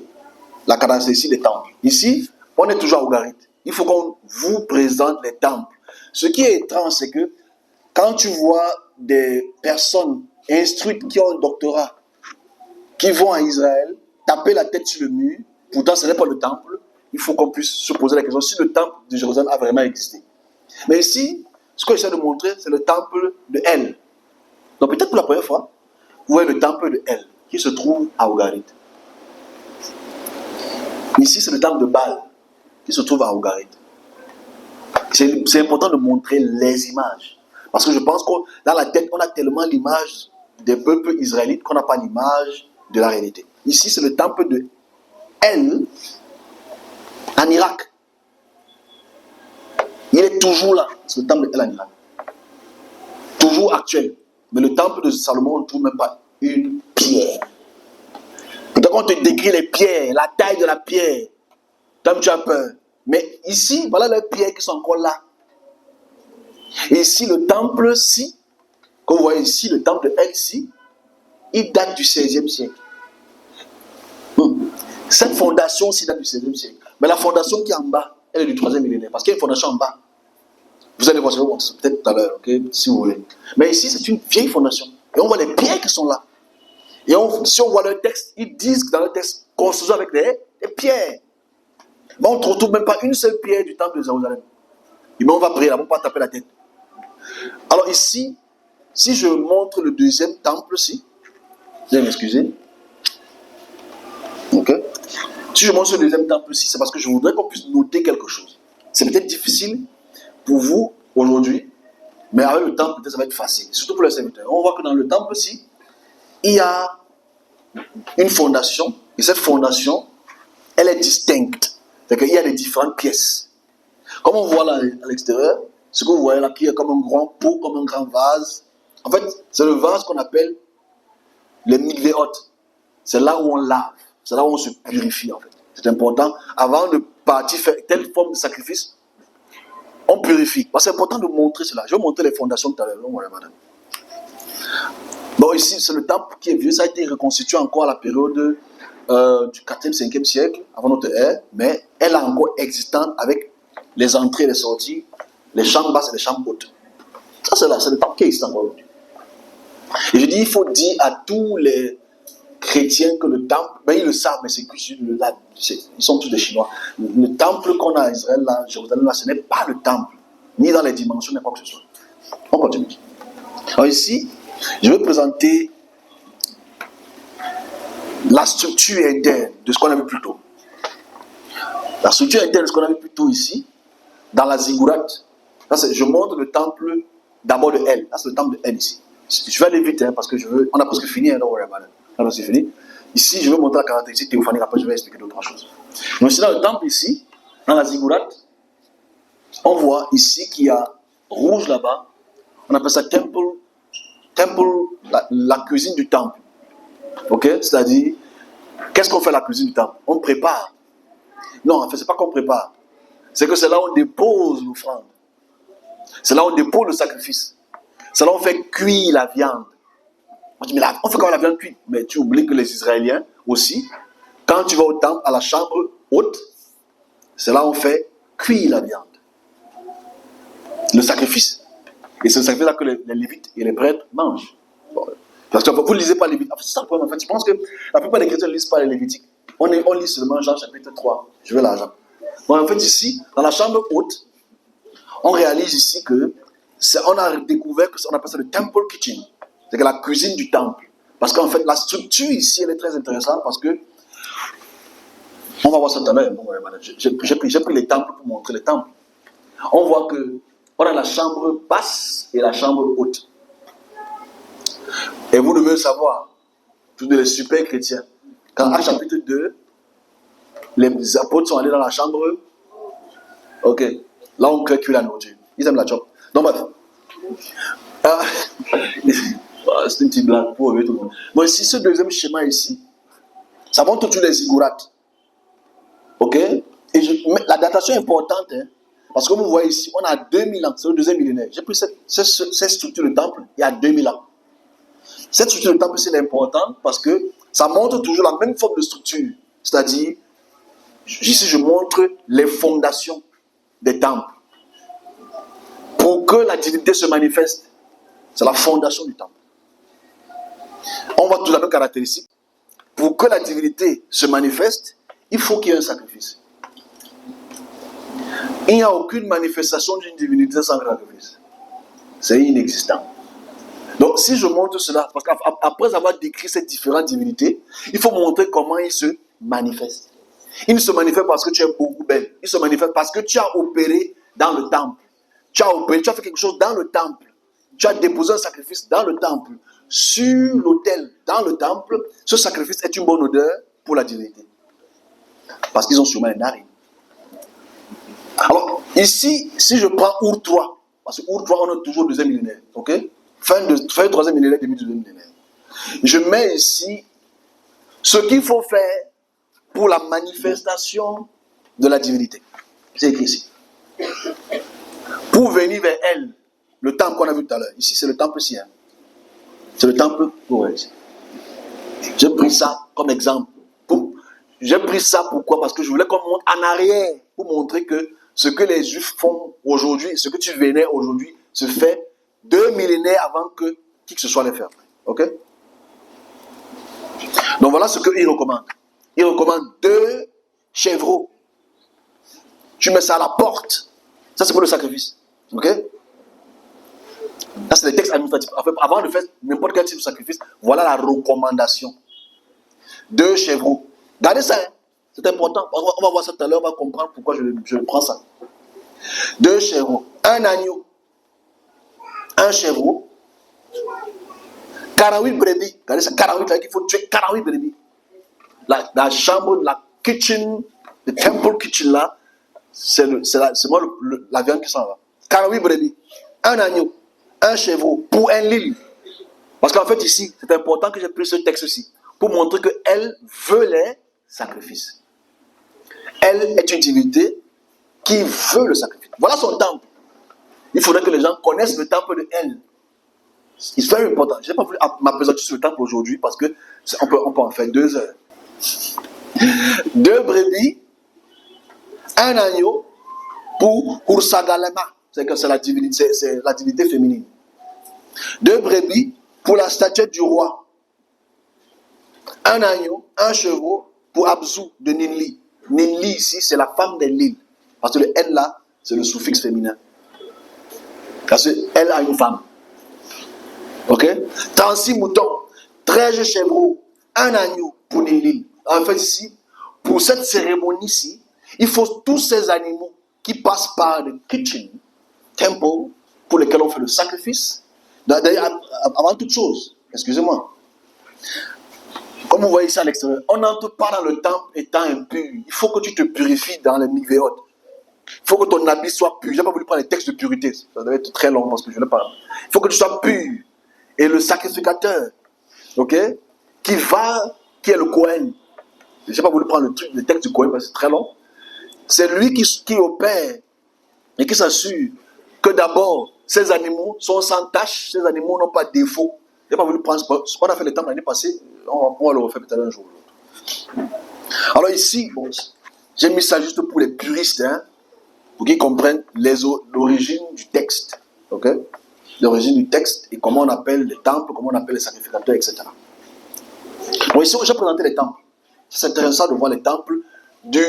la caractéristique des temples. Ici, on est toujours à Ougarit. Il faut qu'on vous présente les temples. Ce qui est étrange, c'est que quand tu vois des personnes instruites qui ont un doctorat, qui vont à Israël, taper la tête sur le mur, pourtant ce n'est pas le temple, il faut qu'on puisse se poser la question si le temple de Jérusalem a vraiment existé. Mais ici, ce que j'essaie de montrer, c'est le temple de El. Donc peut-être pour la première fois, vous voyez le temple de El, qui se trouve à Ougarit. Ici, c'est le temple de Baal qui se trouve à Ougarit. C'est important de montrer les images. Parce que je pense que dans la tête, on a tellement l'image des peuples israélites qu'on n'a pas l'image de la réalité. Ici, c'est le temple de El en Irak. Il est toujours là. C'est le temple de El en Irak. Toujours actuel. Mais le temple de Salomon, on ne trouve même pas une pierre. Donc on te décrit les pierres, la taille de la pierre. Comme tu as peur. Mais ici, voilà les pierres qui sont encore là. Et ici, le temple-ci, comme vous voyez ici, le temple de El-ci, il date du 16e siècle. Cette fondation-ci date du 16e siècle. Mais la fondation qui est en bas, elle est du 3e millénaire. Parce qu'il y a une fondation en bas. Vous allez voir, peut-être tout à l'heure, okay, si vous voulez. Mais ici, c'est une vieille fondation. Et on voit les pierres qui sont là. Et si on voit le texte, ils disent que dans le texte, construisons avec des pierres. Mais on ne retrouve même pas une seule pierre du temple de Jérusalem. Mais on va prier là, on va pas taper la tête. Alors ici, si je montre le deuxième temple-ci, vous allez m'excuser. Ok. Si je montre le deuxième temple-ci, c'est parce que je voudrais qu'on puisse noter quelque chose. C'est peut-être difficile pour vous aujourd'hui, mais avec le temple, peut-être ça va être facile. Surtout pour les serviteurs. On voit que dans le temple-ci, il y a une fondation, et cette fondation, elle est distincte. C'est-à-dire qu'il y a des différentes pièces. Comme on voit là à l'extérieur, ce que vous voyez là, qui est comme un grand pot, comme un grand vase. En fait, c'est le vase qu'on appelle les mikvéot. C'est là où on lave, c'est là où on se purifie en fait. C'est important. Avant de partir faire telle forme de sacrifice, on purifie. Parce que c'est important de montrer cela. Je vais montrer les fondations tout à l'heure. Bon, ici, c'est le temple qui est vieux. Ça a été reconstitué encore à la période du 4e, 5e siècle, avant notre ère. Mais elle est encore existante avec les entrées et les sorties, les chambres basses et les chambres hautes. Ça, c'est là. C'est le temple qui existe encore aujourd'hui. Et je dis, il faut dire à tous les chrétiens que le temple, ben ils le savent, mais c'est ils sont tous des Chinois. Le temple qu'on a à Israël, là, Jérusalem, là, ce n'est pas le temple, ni dans les dimensions, ni quoi que ce soit. On continue. Alors ici, je vais présenter la structure interne de ce qu'on a vu plus tôt. La structure interne de ce qu'on a vu plus tôt ici, dans la ziggurat. Je montre le temple d'abord de El. Là, c'est le temple de El ici. Je vais aller vite, hein, parce que on a presque fini, alors on a fini. Ici, je vais montrer la caractéristique théophanique, après je vais expliquer d'autres choses. Donc ici, dans le temple, ici, dans la ziggurat, on voit ici qu'il y a rouge là-bas. On appelle ça temple, la cuisine du temple. Ok? C'est-à-dire, qu'est-ce qu'on fait à la cuisine du temple? On prépare. Non, en fait, c'est pas qu'on prépare. C'est que c'est là où on dépose l'offrande. C'est là où on dépose le sacrifice. C'est là où on fait cuire la viande. On dit, mais là, on fait comment la viande cuite? Mais tu oublies que les Israéliens aussi, quand tu vas au temple, à la chambre haute, c'est là où on fait cuire la viande. Le sacrifice. Et c'est le sacrifice-là que les Lévites et les prêtres mangent. Bon, parce que vous ne lisez pas les Lévites. En fait, c'est ça le problème. En fait, je pense que la plupart des chrétiens ne lisent pas les Lévitiques. On lit seulement Jean chapitre 3. Je veux l'argent. Bon, en fait, ici, dans la chambre haute, on réalise ici que on a découvert que on appelle ça le temple kitchen. C'est que la cuisine du temple. Parce qu'en fait, la structure ici, elle est très intéressante parce que, on va voir ça tout à l'heure. J'ai pris les temples pour montrer les temples. On voit que on a la chambre basse et la chambre haute. Et vous devez le savoir, tous les super chrétiens, quand Actes chapitre 2, les apôtres sont allés dans la chambre, ok, là on crée cuire la nourriture. Ils aiment la job. Donc bref. C'est une petite blague pour tout le monde. Donc ici, ce deuxième schéma ici, ça montre tous les ziggourats. Ok? Et la datation est importante, hein, parce que vous voyez ici, on a 2000 ans, c'est le deuxième millénaire. J'ai pris cette structure de temple il y a 2000 ans. Cette structure de temple, c'est importante parce que ça montre toujours la même forme de structure. C'est-à-dire, ici, je montre les fondations des temples. Pour que la divinité se manifeste, c'est la fondation du temple. On voit toute la même caractéristique. Pour que la divinité se manifeste, il faut qu'il y ait un sacrifice. Il n'y a aucune manifestation d'une divinité sans sacrifice. C'est inexistant. Donc, si je montre cela, parce qu'après avoir décrit ces différentes divinités, il faut montrer comment ils se manifestent. Il ne se manifeste parce que tu es beaucoup belle. Il se manifeste parce que tu as opéré dans le temple. Tu as opéré, tu as fait quelque chose dans le temple. Tu as déposé un sacrifice dans le temple. Sur l'autel, dans le temple, ce sacrifice est une bonne odeur pour la divinité. Parce qu'ils ont sûrement un narine. Alors, ici, si je prends Our 3, parce que Our 3, on est toujours au deuxième millénaire, ok? Fin du troisième millénaire, début du deuxième millénaire. Je mets ici ce qu'il faut faire pour la manifestation de la divinité. C'est écrit ici. Pour venir vers elle, le temple qu'on a vu tout à l'heure. Ici, c'est le temple ici. Hein. C'est le temple pour elle. J'ai pris ça comme exemple. J'ai pris ça pourquoi? Parce que je voulais qu'on monte en arrière pour montrer que ce que les Juifs font aujourd'hui, ce que tu vénères aujourd'hui, se fait 2 millénaires avant que qui que ce soit les fasse. Ok? Donc voilà ce qu'il recommande. Il recommande 2 chevreaux. Tu mets ça à la porte. Ça, c'est pour le sacrifice. Ok? Ça, c'est les textes administratifs. Avant de faire n'importe quel type de sacrifice, voilà la recommandation. 2 chevreaux. Gardez ça. Hein? C'est important. On va voir ça tout à l'heure. On va comprendre pourquoi je prends ça. 2 chevreaux. 1 agneau. 1 chevreau. 48 brebis. Regardez ça, 48, là, il faut tuer 48 brebis. La chambre, la kitchen, le temple kitchen là, c'est moi la viande qui s'en va. 48 brebis, 1 agneau, 1 chevreau pour un lille. Parce qu'en fait ici, c'est important que j'ai pris ce texte-ci pour montrer qu'elle veut les sacrifices. Elle est une divinité qui veut le sacrifice. Voilà son temple. Il faudrait que les gens connaissent le temple de elle. C'est très important. Je n'ai pas voulu m'apesantir sur le temple aujourd'hui parce que on peut en faire 2 heures. 2 brebis, 1 agneau pour Sagalema. C'est la divinité féminine. 2 brebis pour la statuette du roi. 1 agneau, 1 chevreau pour Abzu de Ninli. Ninli ici, c'est la femme de l'île. Parce que le N là, c'est le suffixe féminin. Parce qu'elle a une femme. Ok? 36 moutons, 13 chevreaux, 1 agneau pour Ninli. En fait, ici, pour cette cérémonie-ci, il faut tous ces animaux qui passent par le kitchen, temple, pour lesquels on fait le sacrifice. D'ailleurs, avant toute chose, excusez-moi, comme vous voyez ici à l'extérieur, on n'entre pas dans le temple étant impur. Il faut que tu te purifies dans les mikvéot. Il faut que ton habit soit pur. Je n'ai pas voulu prendre les textes de pureté. Ça devait être très long parce que je ne l'ai pas. Il faut que tu sois pur. Et le sacrificateur, ok, qui est le Cohen. Je n'ai pas voulu prendre le texte du Cohen parce que c'est très long. C'est lui qui opère et qui s'assure que d'abord, ces animaux sont sans tache, ces animaux n'ont pas de défaut. Je n'ai pas voulu prendre ce qu'on a fait le temps l'année passée, on va le refaire peut-être un jour ou l'autre. Alors ici, bon, j'ai mis ça juste pour les puristes, hein, pour qu'ils comprennent l'origine du texte. Ok? L'origine du texte et comment on appelle les temples, comment on appelle les sacrificateurs, etc. Bon, ici, j'ai présenté les temples. C'est intéressant de voir les temples du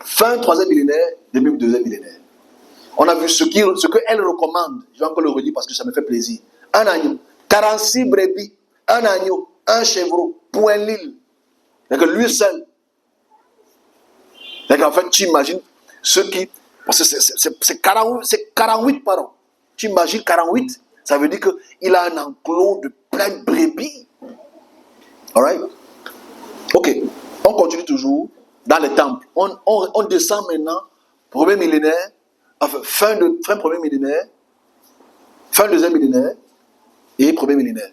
fin 3e millénaire, début 2e millénaire. On a vu ce qu'elle recommande. Je vais encore le redire parce que ça me fait plaisir. 1 agneau, 46 brebis, 1 agneau, 1 chevreau, pour un lille. C'est que lui seul. C'est qu'en fait, tu imagines ceux qui... Parce que c'est 48 par an. Tu imagines 48, ça veut dire qu'il a un enclos de plein de brebis. Alright? Ok. On continue toujours dans les temples. On descend maintenant, premier millénaire, enfin, fin premier millénaire, fin 2e millénaire et premier millénaire.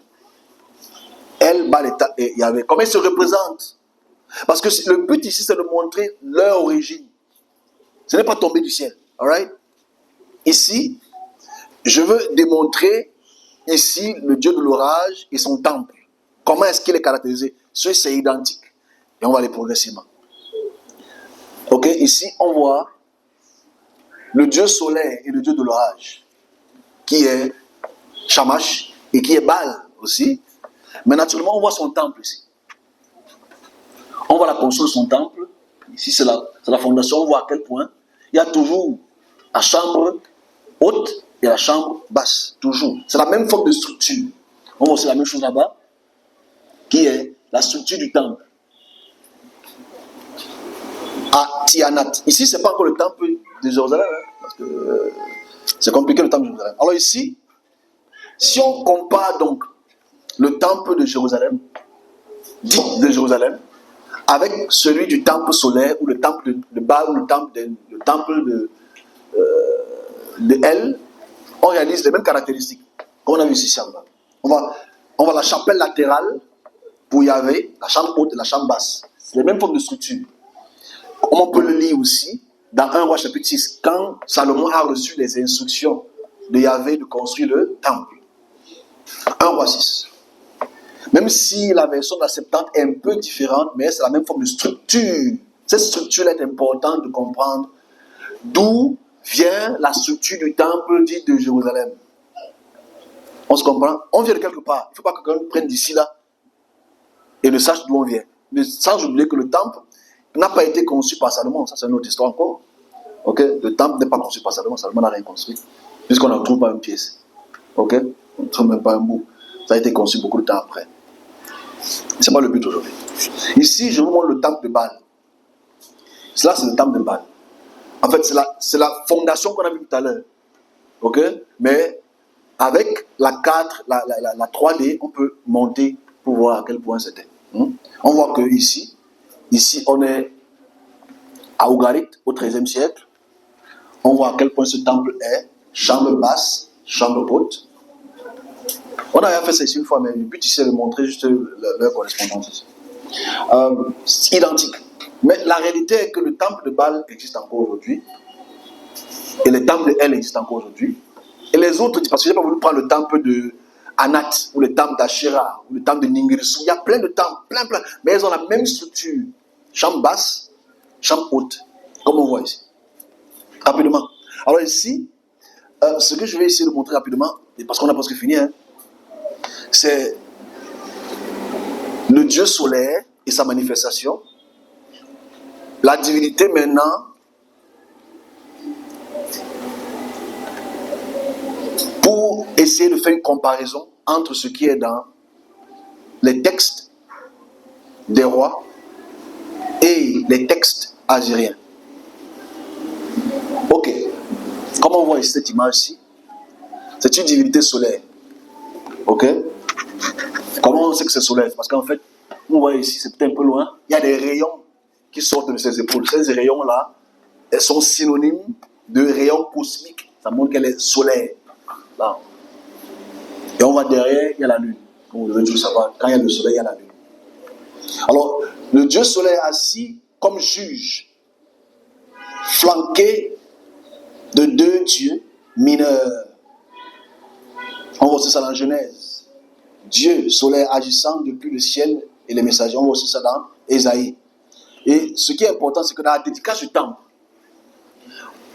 Elle bat l'état et il y avait. Comment ils se représentent? Parce que le but ici, c'est de montrer leur origine. Ce n'est pas tombé du ciel. Alright? Ici, je veux démontrer ici le dieu de l'orage et son temple. Comment est-ce qu'il est caractérisé? C'est identique. Et on va aller progressivement. Ok, ici on voit le dieu solaire et le dieu de l'orage, qui est Shamash et qui est Baal aussi. Mais naturellement, on voit son temple ici. On voit la construction de son temple. Ici, c'est la fondation. On voit à quel point il y a toujours la chambre haute et la chambre basse. Toujours. C'est la même forme de structure. On voit aussi la même chose là-bas, qui est la structure du temple. à Tianat. Ici, ce n'est pas encore le temple de Jérusalem, hein, parce que c'est compliqué le temple de Jérusalem. Alors ici, si on compare donc le temple de Jérusalem, dit de Jérusalem, avec celui du temple solaire, ou le temple de Baal, ou le temple de El, on réalise les mêmes caractéristiques, comme on a vu ici. On va la chapelle latérale pour Yahvé, la chambre haute et la chambre basse. C'est les mêmes formes de structure. On peut le lire aussi dans 1 Roi chapitre 6, quand Salomon a reçu les instructions de Yahvé de construire le temple. 1 Roi 6. Même si la version de la Septante est un peu différente, mais c'est la même forme de structure. Cette structure est importante de comprendre d'où vient la structure du temple dit de Jérusalem. On se comprend? On vient de quelque part. Il ne faut pas que quelqu'un prenne d'ici là et ne sache d'où on vient. Mais sans oublier que le temple n'a pas été conçu par Salomon. Ça, c'est une autre histoire encore. Ok? Le temple n'est pas conçu par Salomon. Salomon n'a rien construit. Puisqu'on ne trouve pas une pièce. Ok? On ne trouve même pas un bout. Ça a été conçu beaucoup de temps après. Ce n'est pas le but aujourd'hui. Ici, je vous montre le temple de Baal. Cela, c'est le temple de Baal. En fait, c'est la fondation qu'on a vue tout à l'heure. Ok? Mais avec la 4, la 3D, on peut monter pour voir à quel point c'était. On voit que ici, on est à Ougarit, au XIIIe siècle. On voit à quel point ce temple est chambre basse, chambre haute. On a fait ça ici une fois, mais le but ici est de montrer juste leur correspondance ici. Identique. Mais la réalité est que le temple de Baal existe encore aujourd'hui. Et le temple de El existe encore aujourd'hui. Et les autres, parce que je n'ai pas voulu prendre le temple de Anat, ou le temple d'Ashera, ou le temple de Ningirsu. Il y a plein de temples, plein. Mais ils ont la même structure. Chambre basse, chambre haute. Comme on voit ici. Rapidement. Alors ici, ce que je vais essayer de montrer rapidement, parce qu'on a presque fini, c'est le Dieu solaire et sa manifestation. La divinité maintenant, pour essayer de faire une comparaison entre ce qui est dans les textes des rois et les textes assyriens. Ok. Comme on voit ici cette image-ci, c'est une divinité solaire. Ok. Comment on sait que c'est solaire? Parce qu'en fait, vous voyez ici, c'est peut-être un peu loin, il y a des rayons qui sortent de ses épaules. Ces rayons-là, elles sont synonymes de rayons cosmiques. Ça montre qu'elle est solaire. Là. Et on voit derrière, il y a la lune. Comme vous devez toujours savoir, quand il y a le soleil, il y a la lune. Alors, le Dieu solaire assis comme juge, flanqué de 2 dieux mineurs. On voit aussi ça dans Genèse. Dieu solaire agissant depuis le ciel et les messagers. On voit aussi ça dans Ésaïe. Et ce qui est important, c'est que dans la dédicace du temple,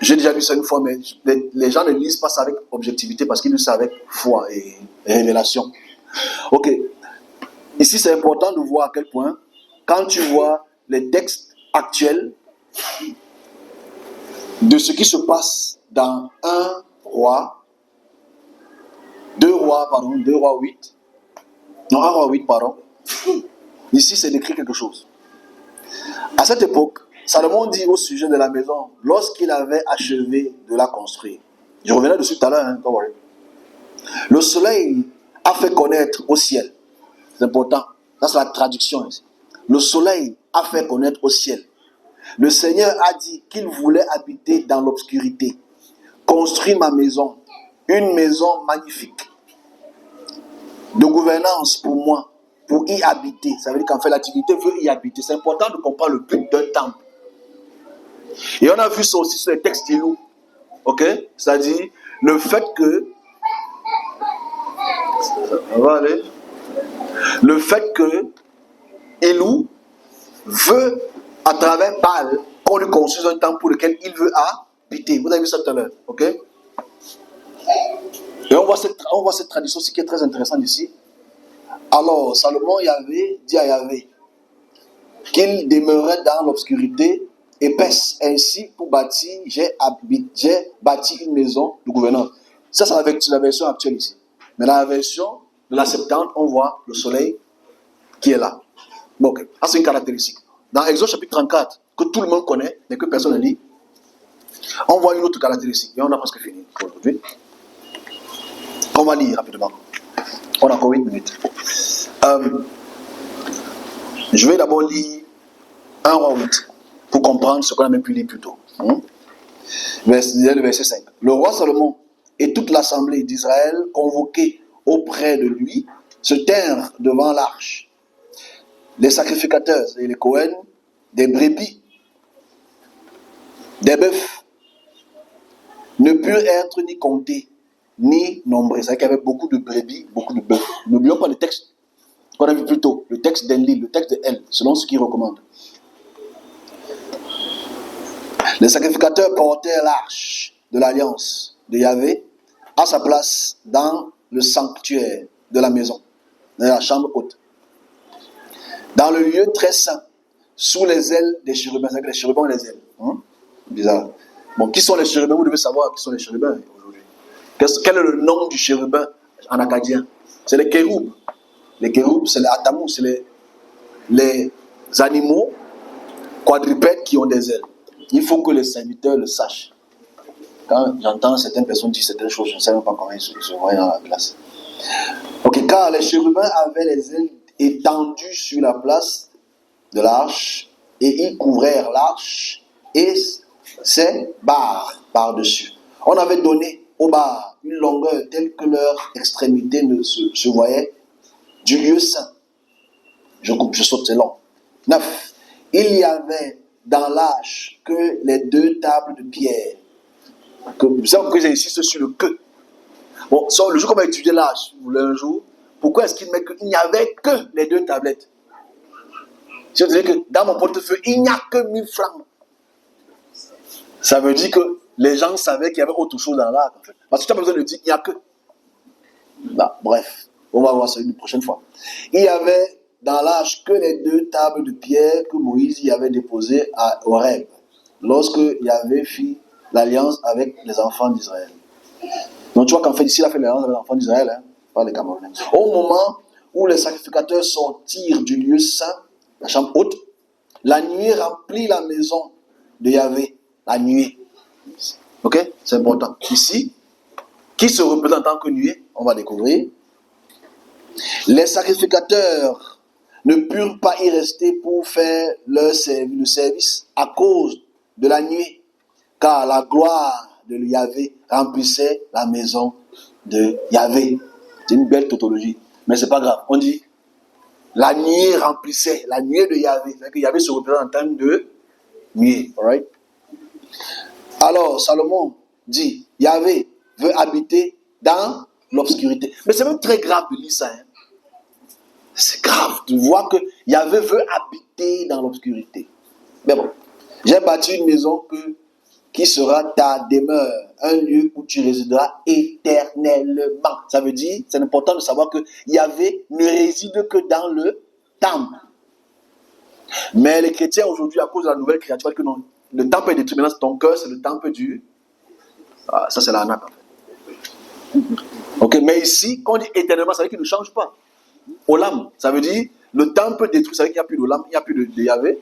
j'ai déjà lu ça une fois, mais les gens ne lisent pas ça avec objectivité parce qu'ils lisent ça avec foi et révélation. Ok. Ici, c'est important de voir à quel point, quand tu vois les textes actuels de ce qui se passe dans 2 Rois 8. Non, 1 Roi 8, pardon. Ici, c'est décrit quelque chose. À cette époque, Salomon dit au sujet de la maison, lorsqu'il avait achevé de la construire. Je reviendrai dessus tout à l'heure, le soleil a fait connaître au ciel. C'est important. Ça, c'est la traduction ici. Le soleil a fait connaître au ciel. Le Seigneur a dit qu'il voulait habiter dans l'obscurité. Construire ma maison, une maison magnifique, de gouvernance pour moi, pour y habiter. Ça veut dire qu'en fait, la divinité veut y habiter. C'est important de comprendre le but d'un temple. Et on a vu ça aussi sur les textes d'Ilou. Ok? C'est-à-dire le fait que. On va aller. Le fait que Ilou veut, à travers Baal, qu'on lui construise un temple pour lequel il veut habiter. Vous avez vu ça tout à l'heure. Ok? Et on voit cette tradition aussi qui est très intéressante ici. Alors, Salomon dit à Yahvé qu'il demeurait dans l'obscurité épaisse. Ainsi, pour bâtir, j'ai bâti une maison de gouvernance. Ça, c'est la version actuelle ici. Mais dans la version de la Septante, on voit le soleil qui est là. Bon, okay. Ça, c'est une caractéristique. Dans Exode chapitre 34, que tout le monde connaît, mais que personne ne lit. On voit une autre caractéristique, et on a presque fini pour aujourd'hui. On va lire rapidement. On a encore 8 minutes. Je vais d'abord lire 1 roi 8 pour comprendre ce qu'on a même pu lire plus tôt. Le verset 5. Le roi Salomon et toute l'assemblée d'Israël convoqués auprès de lui se tinrent devant l'arche. Les sacrificateurs et les Cohen, des brebis, des bœufs, ne purent être ni comptés, ni nombrés. C'est-à-dire qu'il y avait beaucoup de brebis, beaucoup de bœufs. N'oublions pas le texte qu'on a vu plus tôt, le texte d'Enlil, le texte de Elle, selon ce qu'il recommande. Les sacrificateurs portèrent l'arche de l'alliance de Yahvé à sa place dans le sanctuaire de la maison, dans la chambre haute, dans le lieu très saint, sous les ailes des chérubins. C'est-à-dire que les chérubins ont les ailes. Bizarre. Bon, qui sont les chérubins? Vous devez savoir qui sont les chérubins aujourd'hui. Quel est le nom du chérubin en acadien? C'est les kéroubs. Les kéroubs, c'est les atamous, c'est les animaux quadrupèdes qui ont des ailes. Il faut que les serviteurs le sachent. Quand j'entends certaines personnes dire certaines choses, je ne sais même pas comment ils se voient dans la classe. Ok, car les chérubins avaient les ailes étendues sur la place de l'arche et ils couvrèrent l'arche et ses barres par-dessus. On avait donné aux barres une longueur telle que leur extrémité ne se voyait du lieu saint. Je coupe, je saute, c'est long. 9. Il y avait dans l'arche que les 2 tables de pierre. Vous savez pourquoi j'insiste sur le que. Bon, le jour qu'on va étudier l'arche, un jour, pourquoi est-ce qu'il met qu'il n'y avait que les 2 tablettes? Je veux dire que dans mon portefeuille, il n'y a que 1000 francs. Ça veut dire que les gens savaient qu'il y avait autre chose dans l'arche. En fait. Parce que tu n'as pas besoin de dire qu'il n'y a que. Non, bref, on va voir ça une prochaine fois. Il y avait dans l'arche que les 2 tables de pierre que Moïse y avait déposées à Horeb, lorsque Yahvé fit l'alliance avec les enfants d'Israël. Donc tu vois qu'en fait, ici, il a fait l'alliance avec les enfants d'Israël, pas les Camerounais. Au moment où les sacrificateurs sortirent du lieu saint, la chambre haute, la nuée remplit la maison de Yahvé. La nuée. Ok? C'est important. Ici, qui se représente en tant que nuée? On va découvrir. Les sacrificateurs ne purent pas y rester pour faire le service à cause de la nuée, car la gloire de Yahvé remplissait la maison de Yahvé. C'est une belle tautologie, mais c'est pas grave. On dit la nuée remplissait, la nuée de Yahvé. C'est-à-dire que Yahvé se représente en termes de nuée. Right? Alors Salomon dit, Yahvé veut habiter dans l'obscurité. Mais c'est même très grave de lire ça. C'est grave de voir que Yahvé veut habiter dans l'obscurité. Mais bon, j'ai bâti une maison qui sera ta demeure, un lieu où tu résideras éternellement. Ça veut dire, c'est important de savoir que Yahvé ne réside que dans le temple. Mais les chrétiens aujourd'hui, à cause de la nouvelle créature, que non, le temple est détruit. Maintenant, ton cœur, c'est le temple du... Ah, ça, c'est l'arnaque, en fait. Ok, mais ici, quand on dit éternellement, ça veut dire qu'il ne change pas. Olam, ça veut dire le temple détruit, ça veut dire qu'il n'y a plus d'Olam, il n'y a plus de Yahvé.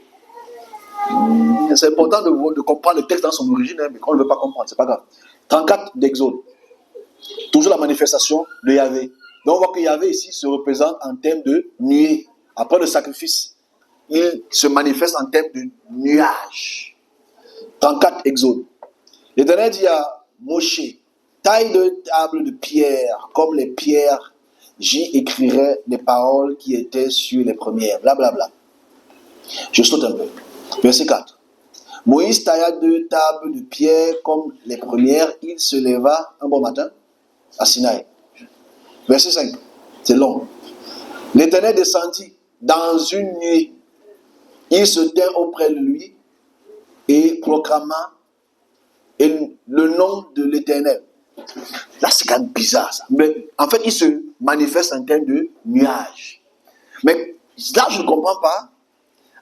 C'est important de comprendre le texte dans son origine, mais quand on ne veut pas comprendre, c'est pas grave. 34 d'Exode. Toujours la manifestation de Yahvé. Donc on voit que Yahvé ici se représente en termes de nuée. Après le sacrifice, il se manifeste en termes de nuage. 34 Exode. L'Éternel dit à Moshe, taille de table de pierre, comme les pierres, j'y écrirai les paroles qui étaient sur les premières. Blablabla. Je saute un peu. Verset 4. Moïse tailla 2 tables de pierre comme les premières. Il se leva un bon matin à Sinaï. Verset 5. C'est long. L'Éternel descendit dans une nuée. Il se tint auprès de lui et proclama le nom de l'Éternel. Là, c'est quand même bizarre ça. Mais en fait, il se manifeste en termes de nuage. Mais là, je ne comprends pas.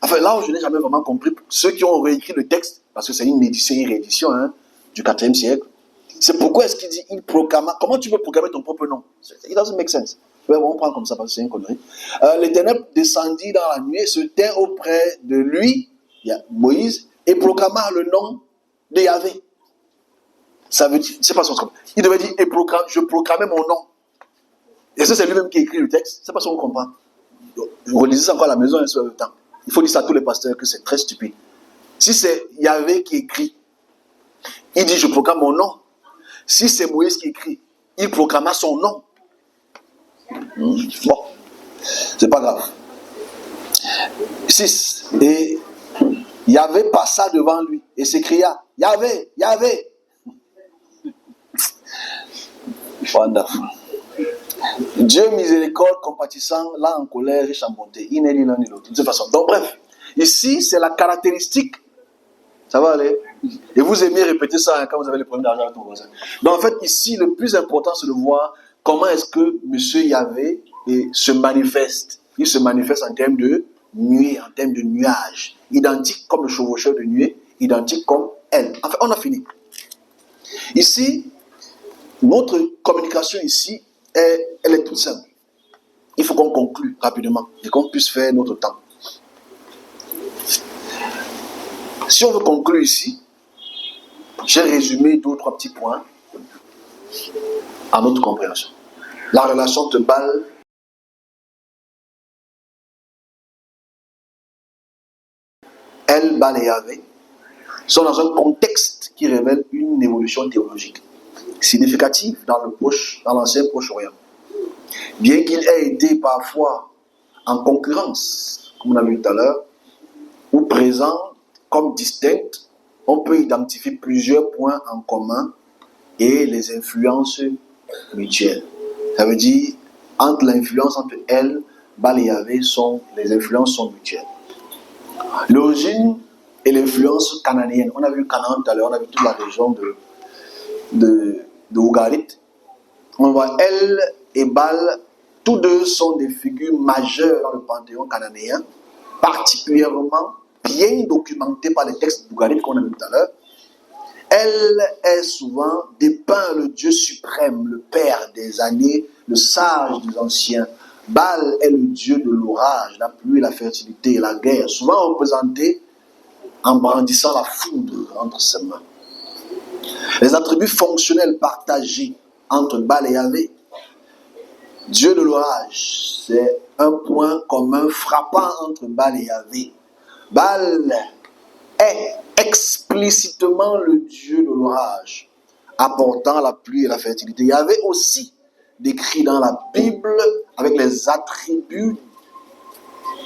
Enfin, là où je n'ai jamais vraiment compris, ceux qui ont réécrit le texte, parce que c'est une édition, une réédition du 4e siècle, c'est pourquoi est-ce qu'il dit, il proclama. Comment tu peux proclamer ton propre nom? It doesn't make sense. Ouais, on prend comme ça parce que c'est une connerie. L'Éternel descendit dans la nuit et se tint auprès de lui, Moïse, et proclama le nom de Yahvé. Ça veut dire, c'est pas son truc. Il devait dire, je proclamais mon nom. Et ça, c'est lui-même qui écrit le texte. C'est pas ce qu'on comprend. Vous relisez ça encore à la maison un seul temps. Il faut dire ça à tous les pasteurs que c'est très stupide. Si c'est Yahvé qui écrit, il dit, je proclame mon nom. Si c'est Moïse qui écrit, il proclama son nom. Bon, c'est pas grave. 6. Et Yahvé passa devant lui et s'écria, Yahvé, Yahvé. Wonderful. Dieu miséricorde, compatissant, là en colère, riche en bonté. Il n'est ni l'un ni l'autre. De toute façon. Donc bref, ici c'est la caractéristique. Ça va aller. Et vous aimez répéter ça quand vous avez les problèmes d'argent avec vos voisins. Donc en fait, ici, le plus important, c'est de voir comment est-ce que M. Yahvé se manifeste. Il se manifeste en termes de nuée, en termes de nuage. Identique comme le chevaucheur de nuée, identique comme elle. Enfin, on a fini. Ici, notre communication ici, elle est toute simple. Il faut qu'on conclue rapidement et qu'on puisse faire notre temps. Si on veut conclure ici, j'ai résumé 2 ou 3 petits points à notre compréhension. La relation entre Baal et Yahvé sont dans un contexte qui révèle une évolution théologique significative dans l'ancien Proche-Orient. Bien qu'il ait été parfois en concurrence, comme on a vu tout à l'heure, ou présent comme distinct, on peut identifier plusieurs points en commun et les influences mutuelles. Ça veut dire, entre l'influence entre elle, Baal et Yahvé, les influences sont mutuelles. L'origine et l'influence cananéenne. On a vu Canaan tout à l'heure, on a vu toute la région de Ougarit. On voit Elle et Baal, tous deux sont des figures majeures dans le panthéon cananéen, particulièrement bien documentées par les textes d'Ougarit qu'on a vu tout à l'heure. Elle est souvent dépeint le Dieu suprême, le Père des années, le sage des anciens. Baal est le Dieu de l'orage, la pluie, la fertilité et la guerre, souvent représenté en brandissant la foudre entre ses mains. Les attributs fonctionnels partagés entre Baal et Yahvé, Dieu de l'orage, c'est un point commun frappant entre Baal et Yahvé. Baal est explicitement le Dieu de l'orage, apportant la pluie et la fertilité. Yahvé aussi décrit dans la Bible avec les attributs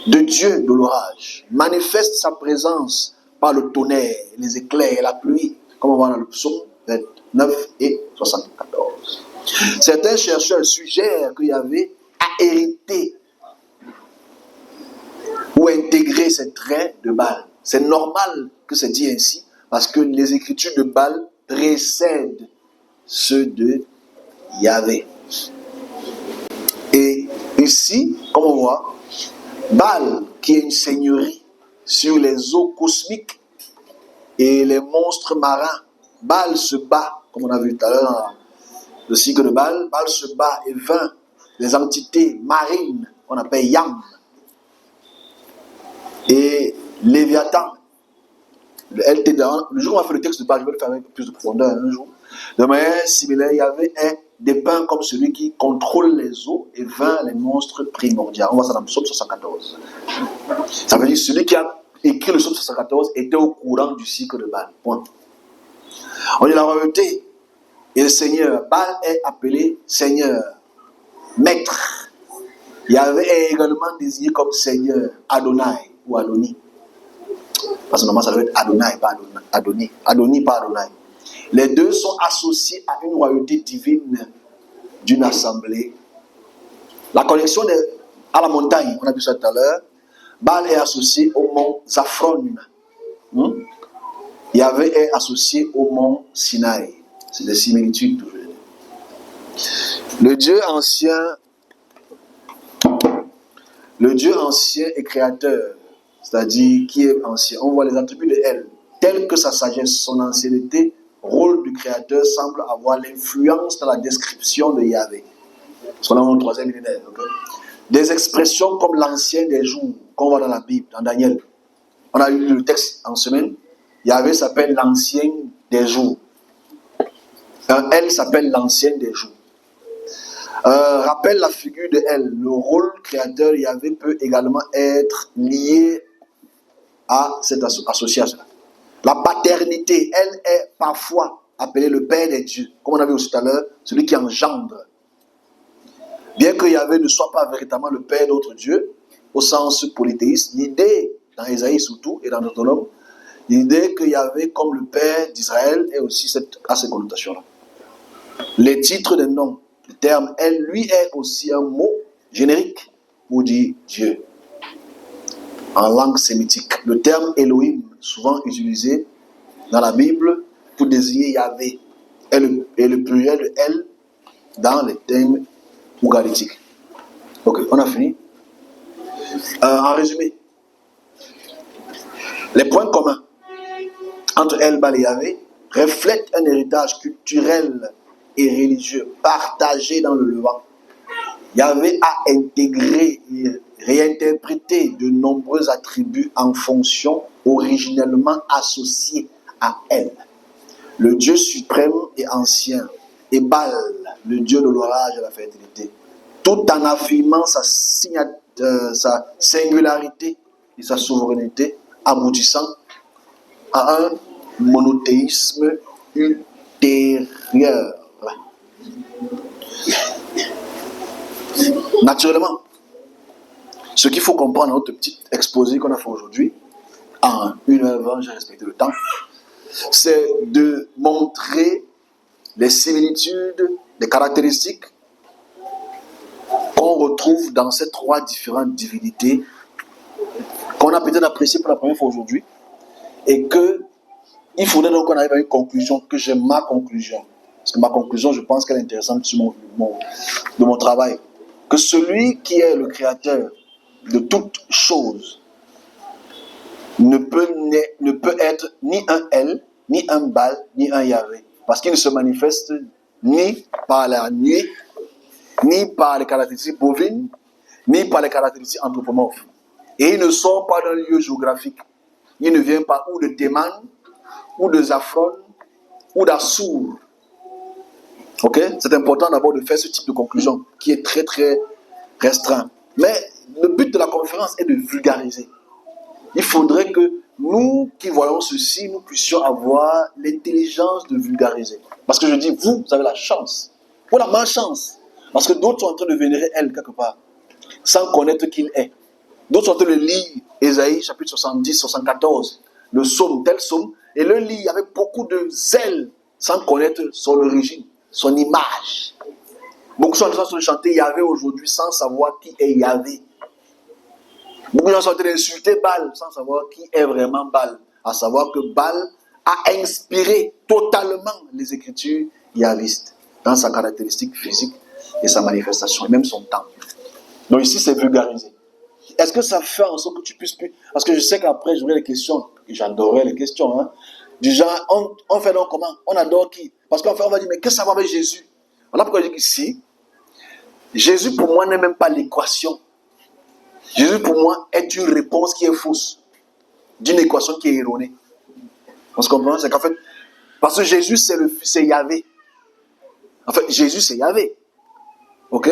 de Dieu de l'orage, manifeste sa présence par le tonnerre, les éclairs et la pluie, comme on voit dans le psaume 29 et 74. Certains chercheurs suggèrent que Yahvé a hérité ou intégré ces traits de Baal. C'est normal que c'est dit ainsi, parce que les écritures de Baal précèdent ceux de Yahvé. Et ici, comme on voit, Baal, qui est une seigneurie sur les eaux cosmiques et les monstres marins, Baal se bat, comme on a vu tout à l'heure dans le cycle de Baal, Baal se bat et vainc les entités marines qu'on appelle Yam. Et Léviathan, le jour où on va faire le texte de Baal, je vais le faire avec plus de profondeur un jour. De manière similaire, Yahvé est dépeint comme celui qui contrôle les eaux et vainc les monstres primordiaux. On voit ça dans le psaume 74. Ça veut dire que celui qui a écrit le psaume 74 était au courant du cycle de Baal. Point. On dit la royauté et le Seigneur. Baal est appelé Seigneur, Maître. Yahvé est également désigné comme Seigneur, Adonai ou Adoni. Parce que normalement ça doit être Adonai, pas Adoni. Adoni, pas Adonai. Les deux sont associés à une royauté divine d'une assemblée. La connexion à la montagne, on a vu ça tout à l'heure. Baal est associé au mont Zaphron. Yahvé est associé au mont Sinaï. C'est des similitudes toujours. Le Dieu ancien et créateur, c'est-à-dire qui est ancien. On voit les attributs de elle, tels que sa sagesse, son ancienneté, rôle du créateur semble avoir l'influence dans la description de Yahvé. Ce qu'on a dans le 3e millénaire. Okay? Des expressions comme l'ancien des jours, qu'on voit dans la Bible, dans Daniel. On a eu le texte en semaine. Yahvé s'appelle l'ancien des jours. Elle s'appelle l'ancienne des jours. Rappelle la figure de elle. Le rôle créateur Yahvé peut également être lié à cette association. La paternité, elle est parfois appelée le Père des dieux. Comme on a vu aussi tout à l'heure, celui qui engendre. Bien que Yahvé ne soit pas véritablement le Père d'autres dieux, au sens polythéiste, l'idée, dans Ésaïe surtout, et dans Deutéronome, l'idée que Yahvé, comme le Père d'Israël, est aussi à ces connotations-là. Les titres des noms, le terme elle, lui, est aussi un mot générique pour dire Dieu. En langue sémitique. Le terme Elohim, souvent utilisé dans la Bible pour désigner Yahvé, est le pluriel de elle dans les termes ougaritiques. Ok, on a fini. En résumé, les points communs entre El, Baal et Yahvé reflètent un héritage culturel et religieux partagé dans le Levant. Yahvé a intégré et réinterprété de nombreux attributs en fonction originellement associés à elle. Le Dieu suprême et ancien, et Baal, le Dieu de l'orage et de la fertilité, tout en affirmant sa singularité et sa souveraineté, aboutissant à un monothéisme ultérieur. Naturellement, ce qu'il faut comprendre dans notre petit exposé qu'on a fait aujourd'hui, en 1h20, j'ai respecté le temps, c'est de montrer les similitudes, les caractéristiques qu'on retrouve dans ces trois différentes divinités qu'on a peut-être appréciées pour la première fois aujourd'hui et que il faudrait donc qu'on arrive à une conclusion, que j'ai ma conclusion. Parce que ma conclusion, je pense qu'elle est intéressante de mon travail. Que celui qui est le créateur de toutes choses ne peut être ni un El, ni un Baal, ni un Yahvé. Parce qu'il ne se manifeste ni par la nuée, ni par les caractéristiques bovines, ni par les caractéristiques anthropomorphes. Et il ne sort pas d'un lieu géographique. Il ne vient pas ou de Théman, ou de Zaphron, ou d'Assur. Ok? C'est important d'abord de faire ce type de conclusion qui est très très restreint. Mais le but de la conférence est de vulgariser. Il faudrait que nous qui voyons ceci, nous puissions avoir l'intelligence de vulgariser. Parce que je dis, vous avez la chance, ou la malchance. Parce que d'autres sont en train de vénérer elle quelque part, sans connaître qui il est. D'autres sont en train de lire Ésaïe chapitre 70, 74, le psaume, tel psaume, et le lire avec beaucoup de zèle, sans connaître son origine, son image. Beaucoup sont en train de chanter Yahvé aujourd'hui sans savoir qui est Yahvé. Beaucoup de gens sont en train d'insulter Baal sans savoir qui est vraiment Baal. À savoir que Baal a inspiré totalement les écritures yahvistes dans sa caractéristique physique et sa manifestation, et même son temps. Donc ici, c'est vulgarisé. Est-ce que ça fait en sorte que tu puisses plus... Parce que je sais qu'après, j'aurai les questions, et j'adorerais les questions, hein. Du genre, on fait donc comment? On adore qui? Parce qu'en fait, on va dire, mais qu'est-ce que ça va avec Jésus? Voilà pourquoi je dis qu'ici, Jésus pour moi n'est même pas l'équation. Jésus pour moi est une réponse qui est fausse, d'une équation qui est erronée. On se comprend? C'est qu'en fait, parce que Jésus c'est Yahvé. En fait, Jésus c'est Yahvé. Ok?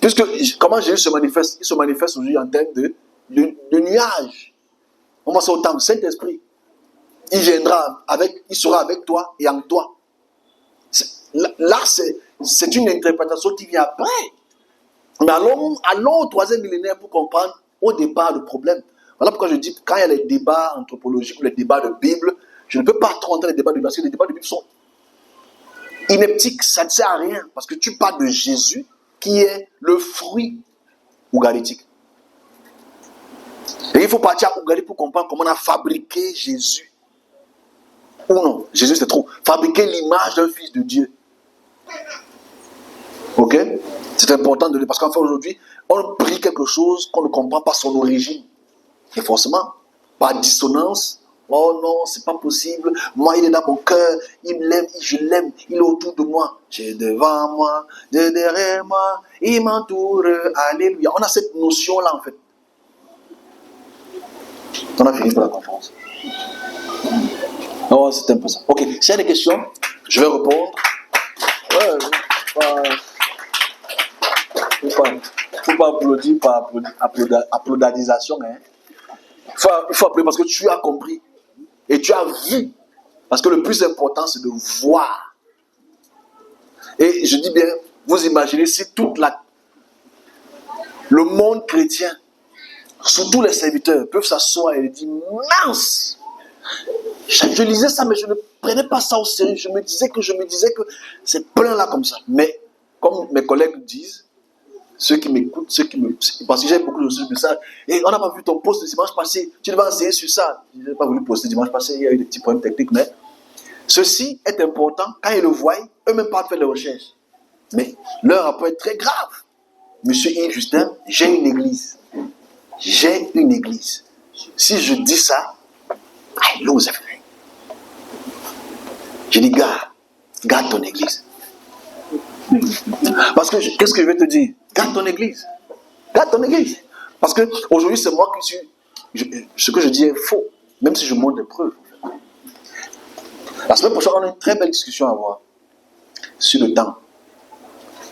Puisque, comment Jésus se manifeste? Il se manifeste aujourd'hui en termes de nuages. On va ça au temps, Saint-Esprit. Il viendra il sera avec toi et en toi. Là, c'est une interprétation qui vient après. Mais allons au troisième millénaire pour comprendre au départ le problème. Voilà pourquoi je dis que quand il y a les débats anthropologiques ou les débats de Bible, je ne peux pas trop entrer les débats de Bible parce que les débats de Bible sont ineptiques, ça ne sert à rien. Parce que tu parles de Jésus qui est le fruit ougaritique. Et il faut partir à Ougari pour comprendre comment on a fabriqué Jésus. Ou non, Jésus c'est trop. Fabriquer l'image d'un fils de Dieu. Ok? C'est important de le... Parce qu'en fait aujourd'hui, on prie quelque chose qu'on ne comprend pas son origine. Et forcément, par dissonance, oh non, c'est pas possible. Moi, il est dans mon cœur, il m'aime, je l'aime, il est autour de moi. J'ai devant moi, derrière moi, il m'entoure. Alléluia. On a cette notion-là en fait. On a fini pour la conférence. Oh, c'est un peu ça. Ok, s'il y a des questions, je vais répondre. Ouais, faut pas applaudir par applaudisation. Hein. Il faut applaudir parce que tu as compris. Et tu as vu. Parce que le plus important, c'est de voir. Et je dis bien, vous imaginez si le monde chrétien, surtout les serviteurs, peuvent s'asseoir et dire, mince! Je lisais ça, mais je ne prenais pas ça au sérieux. Je me disais que c'est plein là comme ça. Mais comme mes collègues disent, ceux qui m'écoutent, parce que j'ai beaucoup de messages, et on n'a pas vu ton post de dimanche passé, tu devais enseigner sur ça. Je n'ai pas voulu poster dimanche passé, il y a eu des petits problèmes techniques, mais ceci est important. Quand ils le voient, eux-mêmes pas faire les recherches. Mais leur rapport est très grave. Monsieur Yves Justin, j'ai une église. J'ai une église. Si je dis ça, I lose everything. Je dis, garde ton église. Parce que, qu'est-ce que je vais te dire? Garde ton église. Garde ton église. Parce que aujourd'hui, c'est moi qui suis. Ce que je dis est faux, même si je montre des preuves. La semaine prochaine, on a une très belle discussion à avoir sur le temps.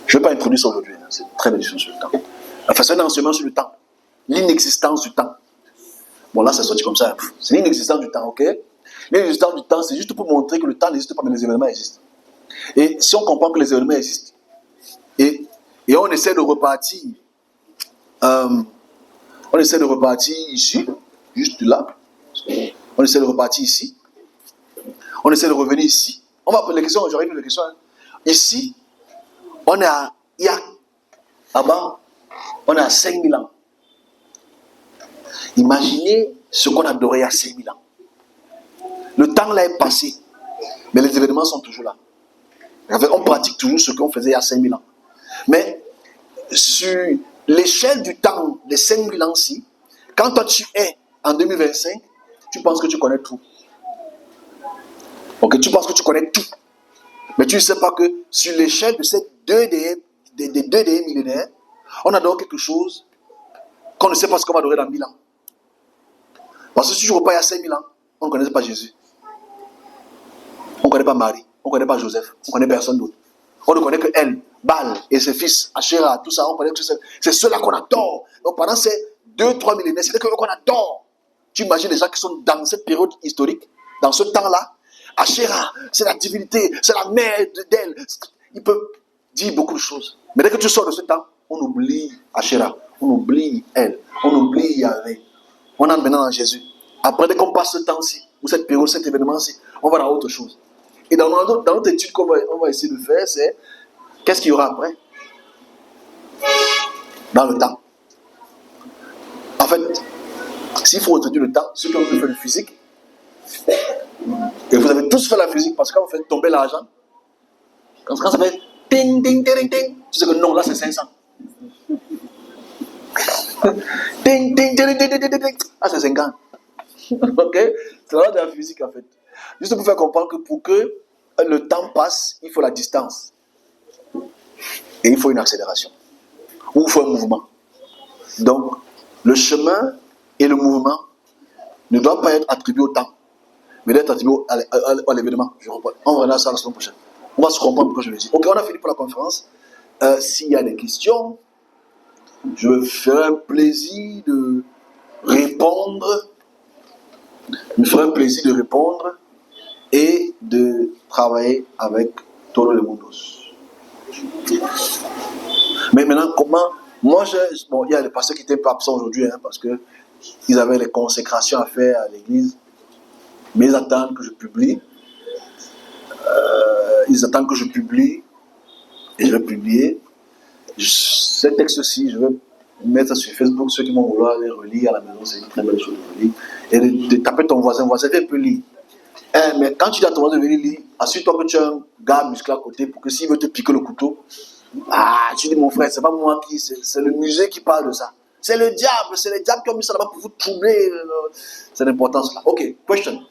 Je ne vais pas introduire ça aujourd'hui, hein. C'est une très belle discussion sur le temps. Enfin, c'est un enseignement sur le temps. L'inexistence du temps. Bon, là, c'est sorti comme ça. C'est l'inexistence du temps, ok? L'inexistence du temps, c'est juste pour montrer que le temps n'existe pas, mais les événements existent. Et si on comprend que les événements existent, et on essaie de repartir, ici, juste là, on essaie de repartir ici, on essaie de revenir ici. On va poser les questions, j'aurais vu les questions. Hein. Ici, on est à, là-bas, on est à 5000 ans. Imaginez ce qu'on adorait il y a 5000 ans. Le temps là est passé, mais les événements sont toujours là. En fait, on pratique toujours ce qu'on faisait il y a 5000 ans. Mais sur l'échelle du temps, les 5000 ans-ci, quand toi tu es en 2025, tu penses que tu connais tout. Ok, tu penses que tu connais tout. Mais tu ne sais pas que sur l'échelle de ces des deux millénaires, on adore quelque chose qu'on ne sait pas ce qu'on va adorer dans 1000 ans. Parce que si tu repars il y a 5000 ans, on ne connaissait pas Jésus. On ne connaît pas Marie. On ne connaît pas Joseph. On ne connaît personne d'autre. On ne connaît que elle, Baal et ses fils, Asherah, tout ça. On connaît que c'est ceux-là qu'on adore. Donc pendant ces 2-3 millénaires, c'est eux qu'on adore. Tu imagines les gens qui sont dans cette période historique, dans ce temps-là. Asherah, c'est la divinité, c'est la mère d'elle. Il peut dire beaucoup de choses. Mais dès que tu sors de ce temps, on oublie Asherah, on oublie elle, on oublie Yahvé. On entre maintenant dans Jésus. Après, dès qu'on passe ce temps-ci, ou cette période, cet événement-ci, on va dans autre chose. Et dans notre étude qu'on va essayer de faire, c'est qu'est-ce qu'il y aura après? Dans le temps. En fait, s'il faut retenir le temps, ceux qui ont fait le physique, et vous avez tous fait la physique parce que quand vous faites tomber l'argent, quand ça fait ting, ting, ting, ting, tu sais que non, là c'est 500. Ting, ting, ting, ting, ting, ting, ting, ah c'est 50. Ok? C'est la loi de la physique en fait. Juste pour faire comprendre que pour que le temps passe, il faut la distance. Et il faut une accélération. Ou il faut un mouvement. Donc, le chemin et le mouvement ne doivent pas être attribués au temps, mais d'être attribués à l'événement. On verra ça la semaine prochaine. On va se comprendre pourquoi je le dis. Ok, on a fini pour la conférence. S'il y a des questions, je me ferai un plaisir de répondre. Et de travailler avec todo le mundo. Mais maintenant, comment? Moi, il y a des pasteurs qui étaient pas absents aujourd'hui, hein, parce qu'ils avaient les consécrations à faire à l'église. Mais ils attendent que je publie. Et je vais publier. Ce texte-ci, je vais mettre ça sur Facebook. Ceux qui vont vouloir les relire à la maison, c'est une très belle chose de relire. Et de taper ton voisin, viens peu lire. Mais quand tu dis à ton voisin de venir lire, assure-toi que tu as un gars musclé à côté pour que s'il veut te piquer le couteau, tu dis mon frère, c'est pas moi c'est le musée qui parle de ça. C'est le diable qui ont mis ça là-bas pour vous troubler. C'est l'importance là. Ok, question.